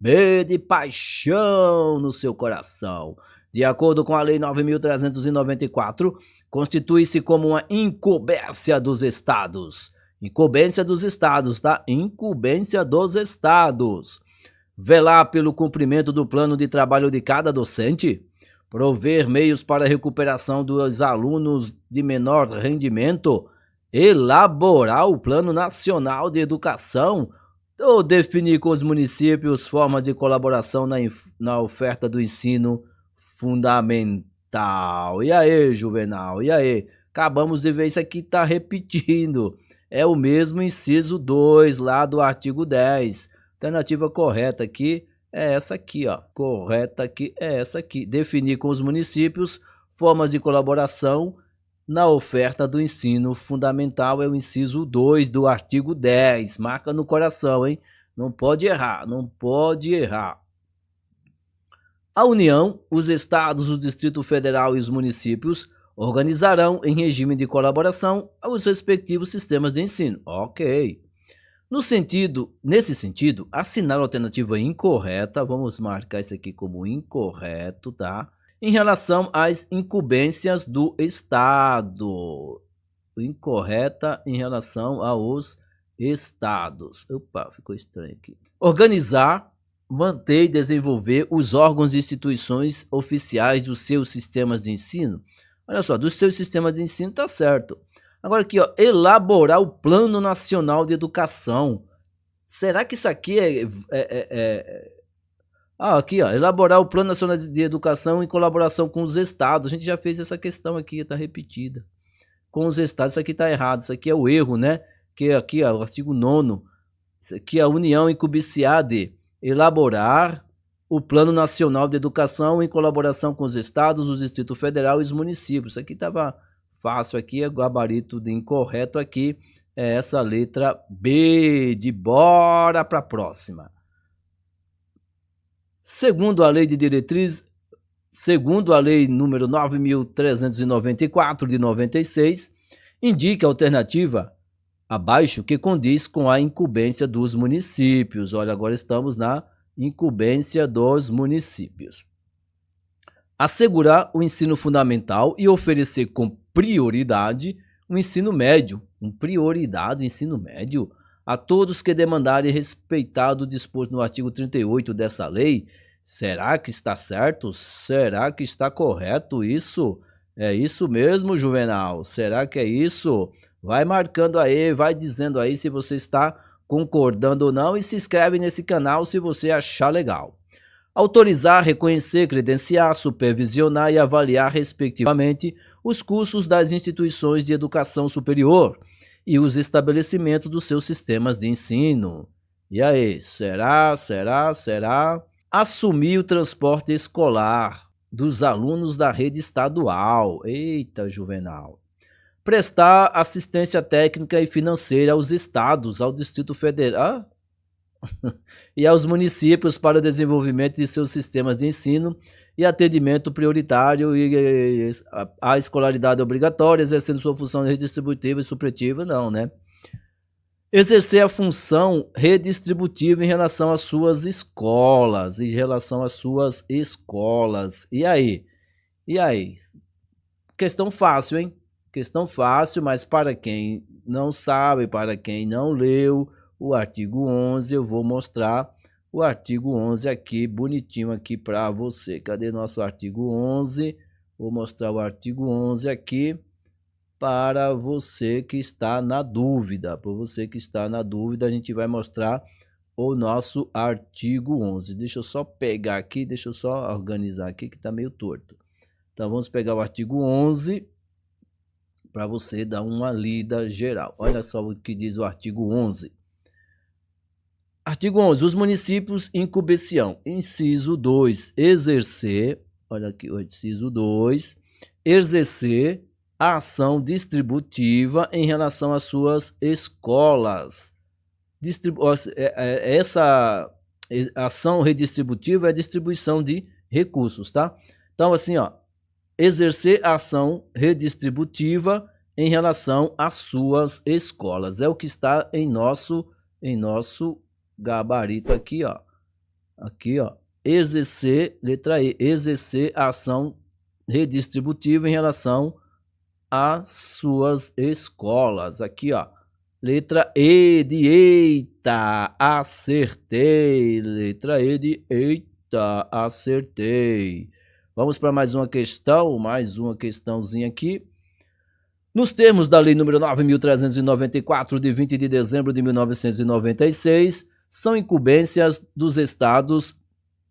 B de paixão no seu coração. De acordo com a Lei 9.394, constitui-se como uma incumbência dos estados. Incumbência dos estados, tá? Incumbência dos estados. velar pelo cumprimento do plano de trabalho de cada docente, prover meios para a recuperação dos alunos de menor rendimento, elaborar o Plano Nacional de Educação ou definir com os municípios formas de colaboração na oferta do ensino fundamental. E aí, Juvenal? E aí? Acabamos de ver isso aqui, tá repetindo. É o mesmo inciso 2 lá do artigo 10. Alternativa correta aqui é essa aqui, ó. Correta aqui é essa aqui. Definir com os municípios formas de colaboração na oferta do ensino fundamental é o inciso 2 do artigo 10. Marca no coração, hein? Não pode errar, não pode errar. A União, os estados, o Distrito Federal e os municípios organizarão em regime de colaboração os respectivos sistemas de ensino. Ok. Nesse sentido, assinar a alternativa incorreta, vamos marcar isso aqui como incorreto, tá? Em relação às incumbências do Estado. Incorreta em relação aos estados. Opa, ficou estranho aqui. Organizar, manter e desenvolver os órgãos e instituições oficiais dos seus sistemas de ensino. Olha só, dos seus sistemas de ensino tá certo. Agora aqui, ó, elaborar o Plano Nacional de Educação. Será que isso aqui aqui, ó, elaborar o Plano Nacional de Educação em colaboração com os estados. A gente já fez essa questão aqui, tá repetida. Com os estados, isso aqui tá errado. Isso aqui é o erro, né? Que aqui, ó, o artigo 9º. Isso aqui a União incumbenciar de elaborar o Plano Nacional de Educação em colaboração com os estados, o Distrito Federal e os municípios. Isso aqui estava fácil aqui, é gabarito de incorreto aqui, é essa letra B de bora para a próxima. Segundo a lei de diretriz, segundo a lei número 9.394 de 96, indica a alternativa abaixo que condiz com a incumbência dos municípios. Olha, agora estamos na incumbência dos municípios. Assegurar o ensino fundamental e oferecer com prioridade o ensino médio, o ensino médio, a todos que demandarem respeitado o disposto no artigo 38 dessa lei. Será que está certo? Será que está correto isso? É isso mesmo, Juvenal? Será que é isso? Vai marcando aí, vai dizendo aí se você está concordando ou não e se inscreve nesse canal se você achar legal. Autorizar, reconhecer, credenciar, supervisionar e avaliar respectivamente os cursos das instituições de educação superior e os estabelecimentos dos seus sistemas de ensino. E aí, será? Assumir o transporte escolar dos alunos da rede estadual. Eita, Juvenal. Prestar assistência técnica e financeira aos estados, ao Distrito Federal e aos municípios para o desenvolvimento de seus sistemas de ensino e atendimento prioritário e a escolaridade obrigatória, exercendo sua função redistributiva e supretiva, não, né? Exercer a função redistributiva em relação às suas escolas, E aí? Questão fácil, hein? Questão fácil, mas para quem não sabe, para quem não leu o artigo 11, eu vou mostrar o artigo 11 aqui, bonitinho aqui para você. Cadê nosso artigo 11? Vou mostrar o artigo 11 aqui para você que está na dúvida. Para você que está na dúvida, a gente vai mostrar o nosso artigo 11. Deixa eu só pegar aqui, deixa eu só organizar aqui que está meio torto. Então, vamos pegar o artigo 11 para você dar uma lida geral. Olha só o que diz o artigo 11. Artigo 11. Os municípios incumbênciam. Inciso 2. Exercer. Olha aqui o inciso 2. Exercer a ação distributiva em relação às suas escolas. Essa ação redistributiva é a distribuição de recursos, tá? Então, assim, ó. Exercer a ação redistributiva em relação às suas escolas. É o que está em nosso gabarito aqui, ó. Aqui, ó. Exercer, letra E, exercer a ação redistributiva em relação às suas escolas. Aqui, ó. Letra E de eita, acertei. Letra E de eita, acertei. Vamos para mais uma questãozinha aqui. Nos termos da Lei nº 9.394, de 20 de dezembro de 1996, são incumbências dos estados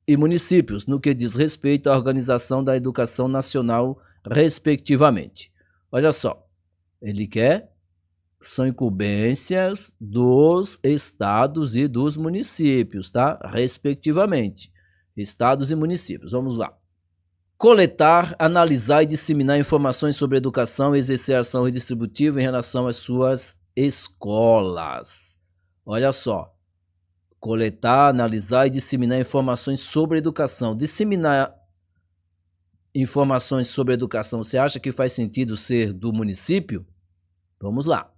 e municípios, no que diz respeito à organização da educação nacional, respectivamente. Olha só, ele quer, são incumbências dos estados e dos municípios, tá? Respectivamente, estados e municípios. Vamos lá. Coletar, analisar e disseminar informações sobre educação e exercer ação redistributiva em relação às suas escolas. Olha só. Coletar, analisar e disseminar informações sobre educação. Disseminar informações sobre educação, você acha que faz sentido ser do município? Vamos lá.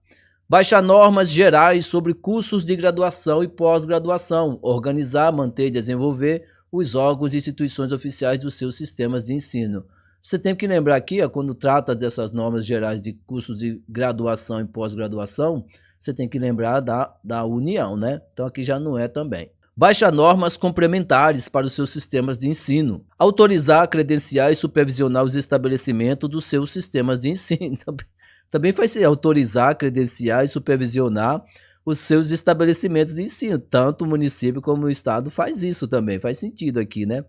Baixar normas gerais sobre cursos de graduação e pós-graduação. Organizar, manter e desenvolver os órgãos e instituições oficiais dos seus sistemas de ensino. Você tem que lembrar aqui, ó, quando trata dessas normas gerais de cursos de graduação e pós-graduação, você tem que lembrar da União, né? Então aqui já não é também. Baixa normas complementares para os seus sistemas de ensino. Autorizar, credenciar e supervisionar os estabelecimentos dos seus sistemas de ensino. Também faz ser autorizar, credenciar e supervisionar os seus estabelecimentos de ensino. Tanto o município como o estado faz isso também. Faz sentido aqui, né?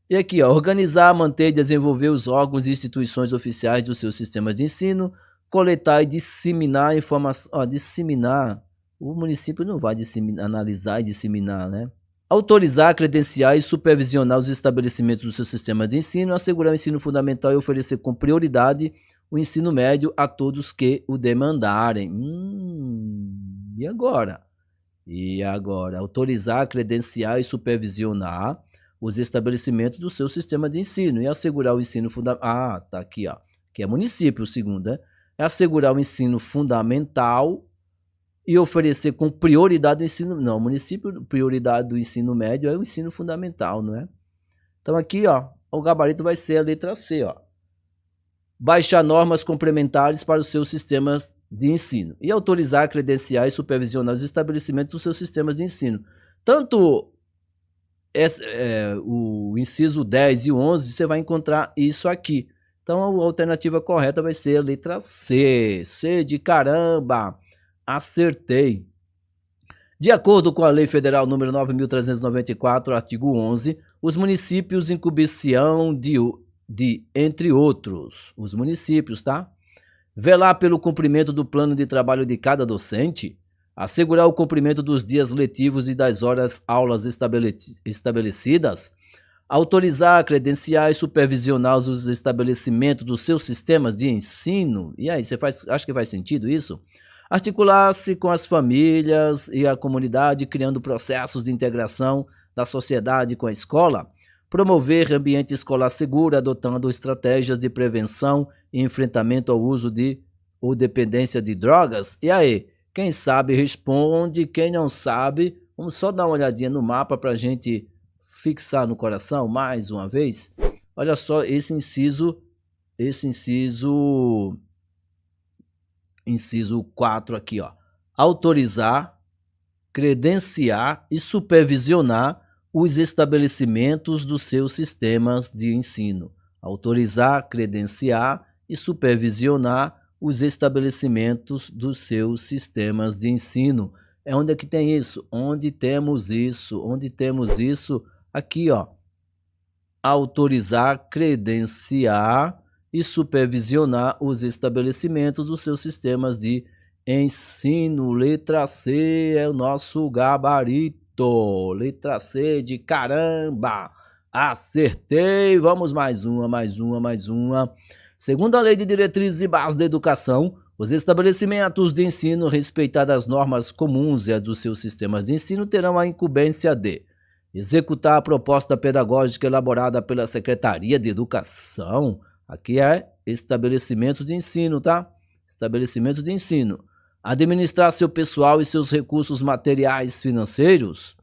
E aqui, ó, organizar, manter e desenvolver os órgãos e instituições oficiais dos seus sistemas de ensino. Coletar e disseminar informação. Ó, disseminar. O município não vai analisar e disseminar, né? Autorizar, credenciar e supervisionar os estabelecimentos do seu sistema de ensino, assegurar o ensino fundamental e oferecer com prioridade o ensino médio a todos que o demandarem. E agora? Autorizar, credenciar e supervisionar os estabelecimentos do seu sistema de ensino e assegurar o ensino fundamental. Ah, tá aqui, ó. Que é município, o segundo, né? É assegurar o ensino fundamental e oferecer com prioridade o ensino... Não, município, prioridade do ensino médio é o ensino fundamental, não é? Então aqui, ó, o gabarito vai ser a letra C, ó. Baixar normas complementares para os seus sistemas de ensino e autorizar, credenciar e supervisionar os estabelecimentos dos seus sistemas de ensino. Tanto o inciso 10 e 11, você vai encontrar isso aqui. Então a alternativa correta vai ser a letra C. C de caramba! Acertei. De acordo com a Lei Federal número 9.394, artigo 11, os municípios incumbênciam de, entre outros, os municípios, tá? Velar pelo cumprimento do plano de trabalho de cada docente, assegurar o cumprimento dos dias letivos e das horas-aulas estabelecidas, autorizar, credenciar e supervisionar os estabelecimentos dos seus sistemas de ensino. E aí, acha que faz sentido isso? Articular-se com as famílias e a comunidade, criando processos de integração da sociedade com a escola, promover ambiente escolar seguro, adotando estratégias de prevenção e enfrentamento ao uso ou dependência de drogas. E aí, quem sabe responde, quem não sabe, vamos só dar uma olhadinha no mapa para a gente fixar no coração mais uma vez. Olha só esse inciso 4 aqui, ó. Autorizar, credenciar e supervisionar os estabelecimentos dos seus sistemas de ensino. Autorizar, credenciar e supervisionar os estabelecimentos dos seus sistemas de ensino. É onde é que tem isso? Onde temos isso? Onde temos isso? Aqui, ó. Autorizar, credenciar e supervisionar os estabelecimentos dos seus sistemas de ensino. Letra C é o nosso gabarito. Letra C de caramba. Acertei. Vamos mais uma. Segundo a Lei de Diretrizes e Bases da Educação, os estabelecimentos de ensino, respeitadas as normas comuns e as dos seus sistemas de ensino, terão a incumbência de executar a proposta pedagógica elaborada pela Secretaria de Educação. Aqui é estabelecimento de ensino, tá? Estabelecimento de ensino. Administrar seu pessoal e seus recursos materiais financeiros.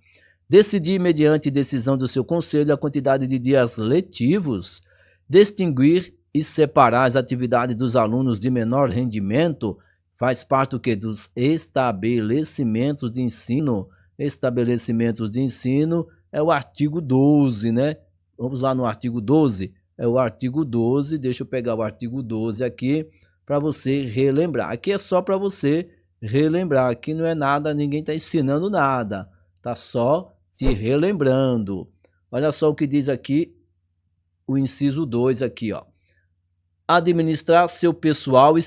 Decidir, mediante decisão do seu conselho, a quantidade de dias letivos. Distinguir e separar as atividades dos alunos de menor rendimento. faz parte do quê? Dos estabelecimentos de ensino. Estabelecimentos de ensino é o artigo 12, né? Vamos lá no artigo 12. É o artigo 12, deixa eu pegar o artigo 12 aqui para você relembrar. Aqui é só para você relembrar, aqui não é nada, ninguém está ensinando nada, tá só te relembrando. Olha só o que diz aqui o inciso 2 aqui, ó. Administrar seu pessoal e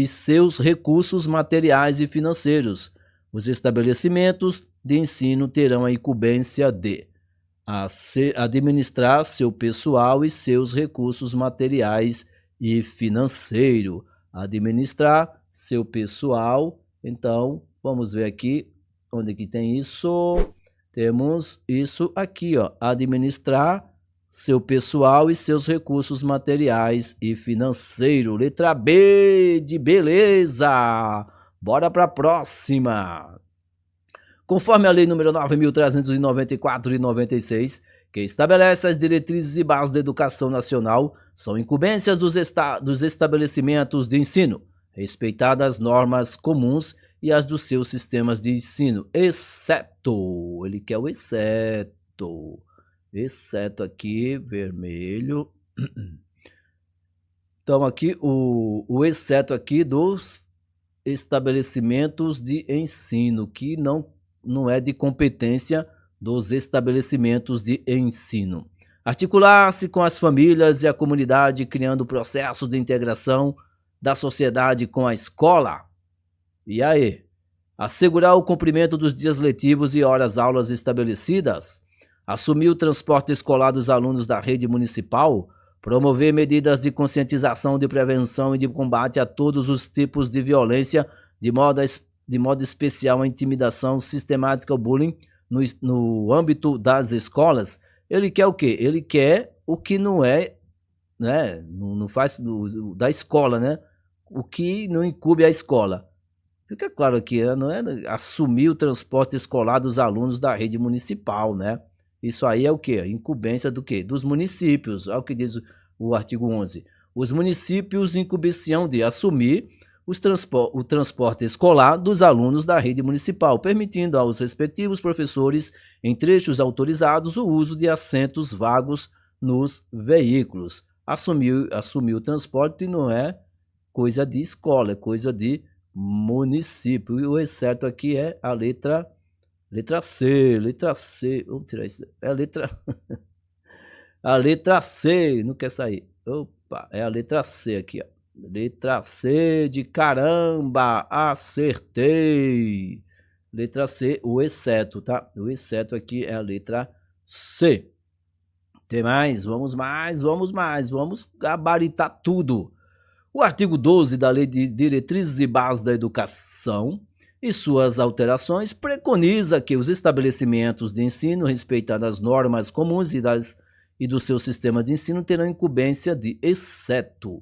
seus recursos materiais e financeiros. Os estabelecimentos de ensino terão a incumbência de administrar seu pessoal e seus recursos materiais e financeiros. Administrar seu pessoal. Então, vamos ver aqui onde que tem isso. Temos isso aqui, ó. Administrar seu pessoal e seus recursos materiais e financeiros. Letra B de beleza. Bora para a próxima. Conforme a Lei nº 9.394 de 96, que estabelece as diretrizes e bases da educação nacional, são incumbências dos estabelecimentos de ensino, respeitadas as normas comuns e as dos seus sistemas de ensino, exceto, ele quer o exceto aqui, vermelho. Então aqui, o exceto aqui dos estabelecimentos de ensino, que não é de competência dos estabelecimentos de ensino. Articular-se com as famílias e a comunidade, criando processo de integração da sociedade com a escola. E aí? Assegurar o cumprimento dos dias letivos e horas-aulas estabelecidas. Assumir o transporte escolar dos alunos da rede municipal. Promover medidas de conscientização, de prevenção e de combate a todos os tipos de violência, de modo especial a intimidação sistemática, o bullying, no âmbito das escolas. Ele quer o quê? Ele quer o que não é, né? Não faz da escola, né? O que não incube a escola. Fica claro aqui, não é assumir o transporte escolar dos alunos da rede municipal, né? Isso aí é o quê? Incumbência do quê? Dos municípios. Olha o que diz o artigo 11. Os municípios incumbênciam de assumir o transporte escolar dos alunos da rede municipal, permitindo aos respectivos professores, em trechos autorizados, o uso de assentos vagos nos veículos. Assumir o transporte não é coisa de escola, é coisa de município. E o exceto aqui é a letra C. Vamos tirar isso. É a letra a letra C, não quer sair. Opa, é a letra C aqui, ó. Letra C de caramba, acertei. Letra C, o exceto, tá? O exceto aqui é a letra C. Tem mais? Vamos gabaritar tudo. O artigo 12 da Lei de Diretrizes e Bases da Educação e suas alterações preconiza que os estabelecimentos de ensino, respeitando as normas comuns e do seu sistema de ensino, terão incumbência de exceto.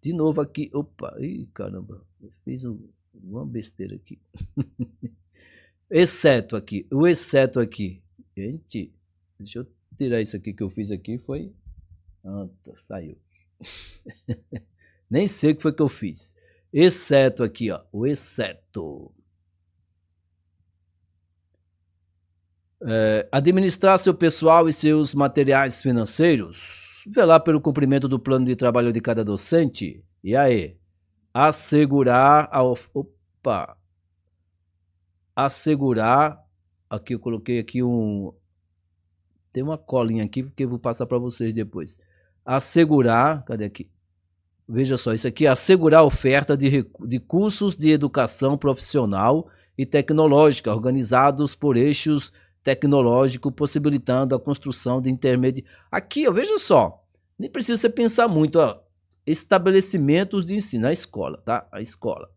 De novo aqui, opa, ih, caramba, eu fiz uma besteira aqui. Exceto aqui, o exceto aqui. Gente, deixa eu tirar isso aqui que eu fiz aqui, foi... saiu. Nem sei o que foi que eu fiz. Exceto aqui, ó, o exceto. Administrar seu pessoal e seus materiais financeiros. Velar pelo cumprimento do plano de trabalho de cada docente. E aí? Assegurar aqui eu coloquei aqui tem uma colinha aqui que eu vou passar para vocês depois. Assegurar, cadê aqui? Veja só, isso aqui é assegurar a oferta de cursos de educação profissional e tecnológica organizados por eixos tecnológico, possibilitando a construção de intermédio. Aqui, ó, veja só, nem precisa você pensar muito, ó, estabelecimentos de ensino, a escola, tá? A escola.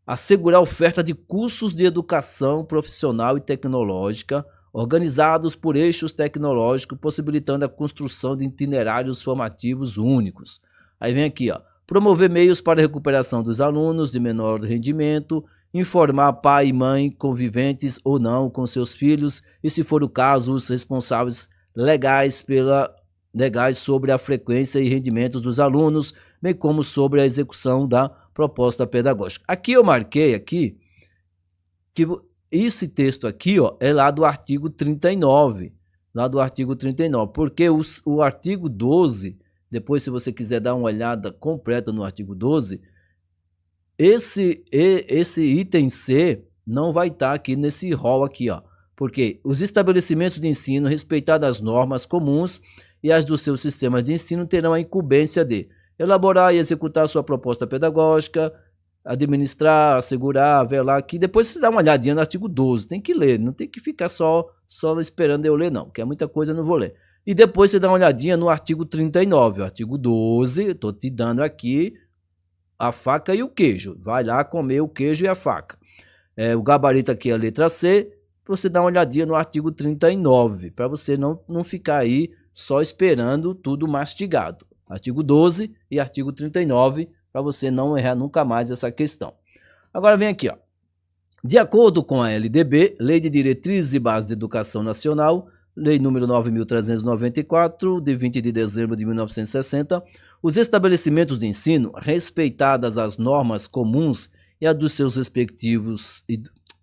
Assegurar a oferta de cursos de educação profissional e tecnológica, organizados por eixos tecnológicos, possibilitando a construção de itinerários formativos únicos. Aí vem aqui, ó, promover meios para a recuperação dos alunos de menor rendimento, informar pai e mãe conviventes ou não com seus filhos e, se for o caso, os responsáveis legais sobre a frequência e rendimentos dos alunos, bem como sobre a execução da proposta pedagógica. Aqui eu marquei aqui que esse texto aqui, ó, é lá do artigo 39, porque o artigo 12, depois se você quiser dar uma olhada completa no artigo 12, esse item C não vai estar aqui nesse rol aqui, ó, porque os estabelecimentos de ensino, respeitadas as normas comuns e as dos seus sistemas de ensino, terão a incumbência de elaborar e executar sua proposta pedagógica, administrar, assegurar, velar aqui. Depois você dá uma olhadinha no artigo 12, tem que ler, não tem que ficar só esperando eu ler não, que é muita coisa, eu não vou ler. E depois você dá uma olhadinha no artigo 39, o artigo 12, eu estou te dando aqui a faca e o queijo. Vai lá comer o queijo e a faca. O gabarito aqui é a letra C, você dá uma olhadinha no artigo 39, para você não ficar aí só esperando tudo mastigado. Artigo 12 e artigo 39, para você não errar nunca mais essa questão. Agora vem aqui, ó. De acordo com a LDB, Lei de Diretrizes e Bases de Educação Nacional, Lei número 9.394, de 20 de dezembro de 1960, os estabelecimentos de ensino, respeitadas as normas comuns e as dos seus respectivos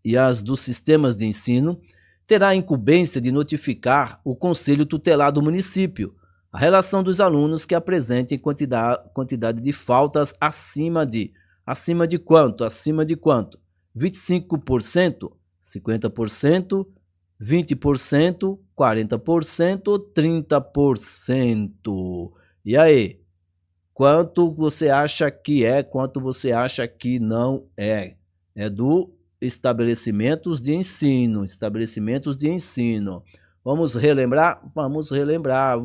e as dos sistemas de ensino, terá a incumbência de notificar o Conselho Tutelar do município a relação dos alunos que apresentem quantidade de faltas acima de quanto? 25%, 50%, 20%, 40% ou 30%. E aí? Quanto você acha que é, quanto você acha que não é? É do estabelecimentos de ensino, Vamos relembrar? Vamos relembrar.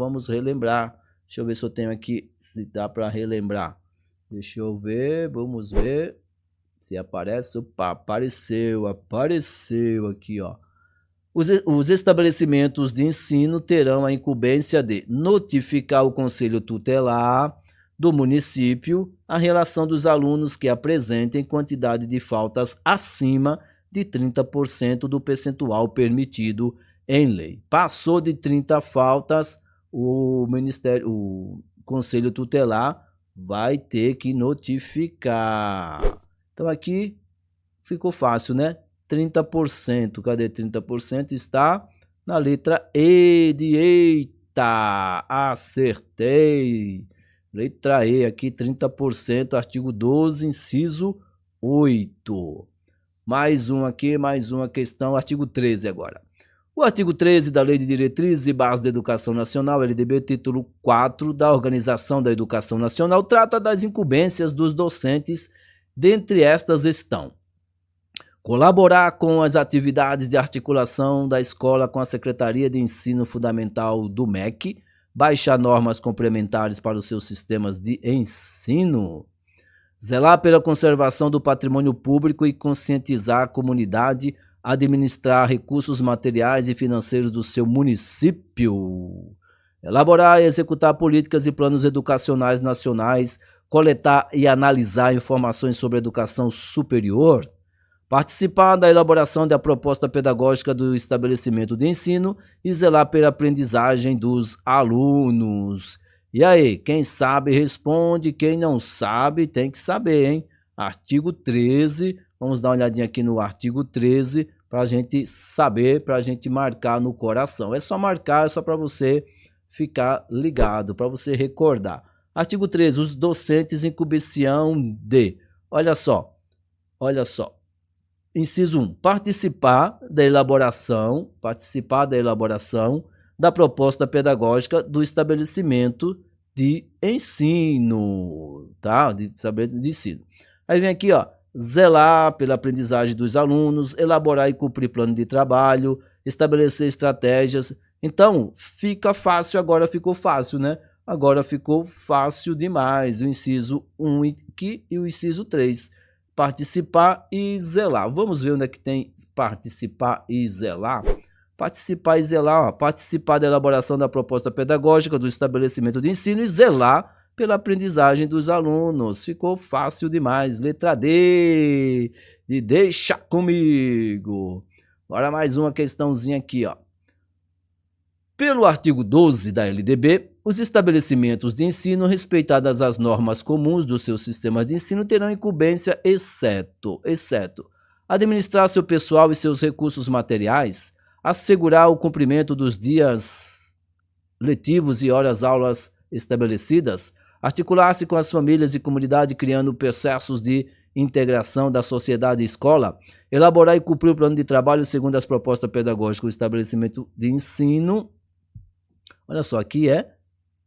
Deixa eu ver se eu tenho aqui, se dá para relembrar. Deixa eu ver, vamos ver se aparece. Opa, apareceu aqui, ó. Os estabelecimentos de ensino terão a incumbência de notificar o Conselho Tutelar do município a relação dos alunos que apresentem quantidade de faltas acima de 30% do percentual permitido em lei. Passou de 30 faltas, o Conselho Tutelar vai ter que notificar. Então aqui ficou fácil, né? 30%, cadê 30%? Está na letra E de eita, acertei. Letra E aqui, 30%, artigo 12, inciso 8. Mais um aqui, mais uma questão, artigo 13 agora. O artigo 13 da Lei de Diretrizes e Bases da Educação Nacional, LDB, título 4 da Organização da Educação Nacional, trata das incumbências dos docentes. Dentre estas estão: colaborar com as atividades de articulação da escola com a Secretaria de Ensino Fundamental do MEC, baixar normas complementares para os seus sistemas de ensino, zelar pela conservação do patrimônio público e conscientizar a comunidade, administrar recursos materiais e financeiros do seu município, elaborar e executar políticas e planos educacionais nacionais, coletar e analisar informações sobre educação superior, participar da elaboração da proposta pedagógica do estabelecimento de ensino e zelar pela aprendizagem dos alunos. E aí, quem sabe responde, quem não sabe tem que saber, hein? Artigo 13, vamos dar uma olhadinha aqui no artigo 13 para a gente saber, para a gente marcar no coração. É só marcar, é só para você ficar ligado, para você recordar. Artigo 13, os docentes incumbênciam de, olha só. Inciso 1, participar da elaboração da proposta pedagógica do estabelecimento de ensino, tá? De ensino. Aí vem aqui, ó, zelar pela aprendizagem dos alunos, elaborar e cumprir plano de trabalho, estabelecer estratégias. Então, fica fácil, agora ficou fácil, né? Agora ficou fácil demais. O inciso 1 aqui e o inciso 3. Participar e zelar. Vamos ver onde é que tem participar e zelar. Participar e zelar, ó, participar da elaboração da proposta pedagógica do estabelecimento de ensino e zelar pela aprendizagem dos alunos. Ficou fácil demais. Letra D, e deixa comigo. Agora mais uma questãozinha aqui, ó. Pelo artigo 12 da LDB, Os estabelecimentos de ensino, respeitadas as normas comuns dos seus sistemas de ensino, terão incumbência, exceto administrar seu pessoal e seus recursos materiais, assegurar o cumprimento dos dias letivos e horas-aulas estabelecidas, articular-se com as famílias e comunidade, criando processos de integração da sociedade e escola, elaborar e cumprir o plano de trabalho segundo as propostas pedagógicas do estabelecimento de ensino. Olha só, aqui é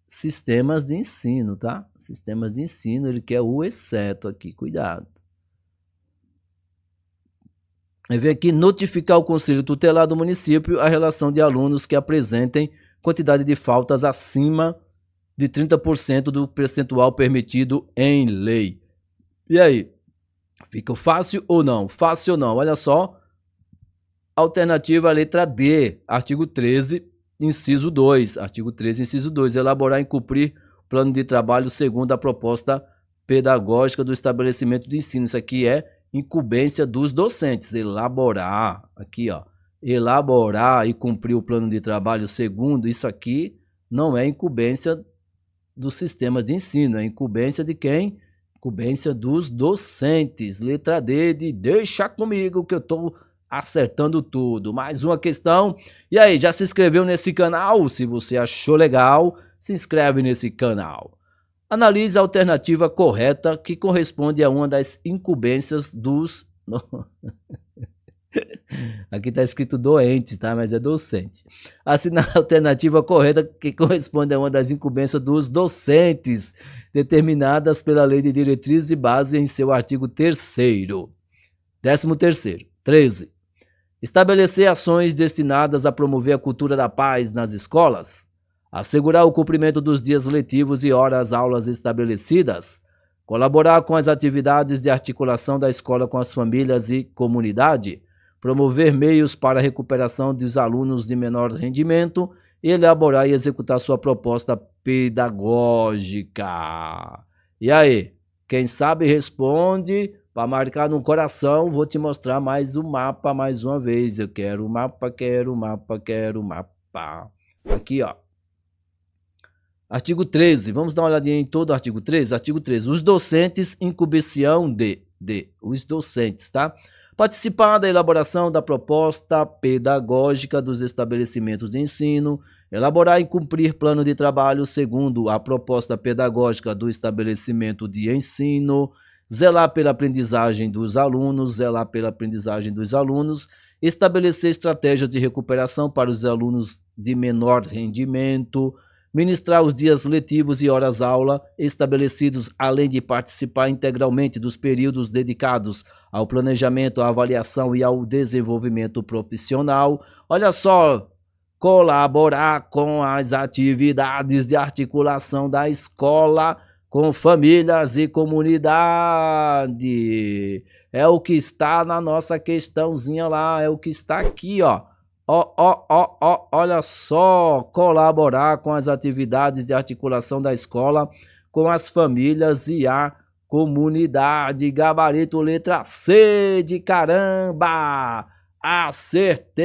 sistemas de ensino, tá? Sistemas de ensino, ele quer o exceto aqui, cuidado. Aí vem aqui notificar o Conselho Tutelar do município a relação de alunos que apresentem quantidade de faltas acima de 30% do percentual permitido em lei. E aí? Fica fácil ou não? Fácil ou não? Olha só. Alternativa letra D, artigo 13, inciso 2. Artigo 13, inciso 2. Elaborar e cumprir plano de trabalho segundo a proposta pedagógica do estabelecimento de ensino. Isso aqui é incumbência dos docentes. Elaborar, aqui ó. Elaborar e cumprir o plano de trabalho segundo, isso aqui não é incumbência dos sistemas de ensino, é incumbência de quem? Incumbência dos docentes. Letra D de deixa comigo que eu estou acertando tudo. Mais uma questão. E aí, já se inscreveu nesse canal? Se você achou legal, se inscreve nesse canal. Analise a alternativa correta que corresponde a uma das incumbências dos... Aqui está escrito doente, tá? Mas é docente. Assinar a alternativa correta que corresponde a uma das incumbências dos docentes, determinadas pela Lei de Diretrizes e Base em seu artigo 3º. 13º. 13. Estabelecer ações destinadas a promover a cultura da paz nas escolas, assegurar o cumprimento dos dias letivos e horas-aulas estabelecidas, colaborar com as atividades de articulação da escola com as famílias e comunidade, promover meios para a recuperação dos alunos de menor rendimento e elaborar e executar sua proposta pedagógica. E aí, quem sabe responde, para marcar no coração, vou te mostrar mais o mapa mais uma vez. Eu quero o mapa, quero o mapa, quero o mapa. Aqui, ó. Artigo 13, vamos dar uma olhadinha em todo o artigo 13. Artigo 13, os docentes incumbênciam os docentes, tá? Participar da elaboração da proposta pedagógica dos estabelecimentos de ensino, elaborar e cumprir plano de trabalho segundo a proposta pedagógica do estabelecimento de ensino, zelar pela aprendizagem dos alunos, estabelecer estratégias de recuperação para os alunos de menor rendimento, ministrar os dias letivos e horas-aula estabelecidos, além de participar integralmente dos períodos dedicados ao planejamento, à avaliação e ao desenvolvimento profissional. Olha só, colaborar com as atividades de articulação da escola com famílias e comunidade. É o que está na nossa questãozinha lá, é o que está aqui, ó. Olha só, colaborar com as atividades de articulação da escola com as famílias e a comunidade. Gabarito letra C de caramba! Acertei!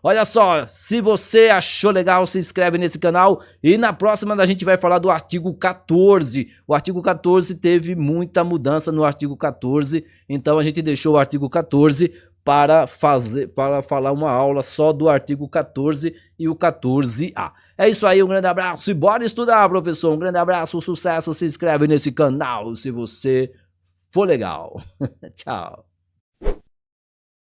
Olha só, se você achou legal, se inscreve nesse canal e na próxima a gente vai falar do artigo 14. O artigo 14 teve muita mudança no artigo 14, então a gente deixou o artigo 14 para falar uma aula só do artigo 14 e o 14A. É isso aí, um grande abraço e bora estudar, professor. Um grande abraço, sucesso, se inscreve nesse canal se você for legal. Tchau.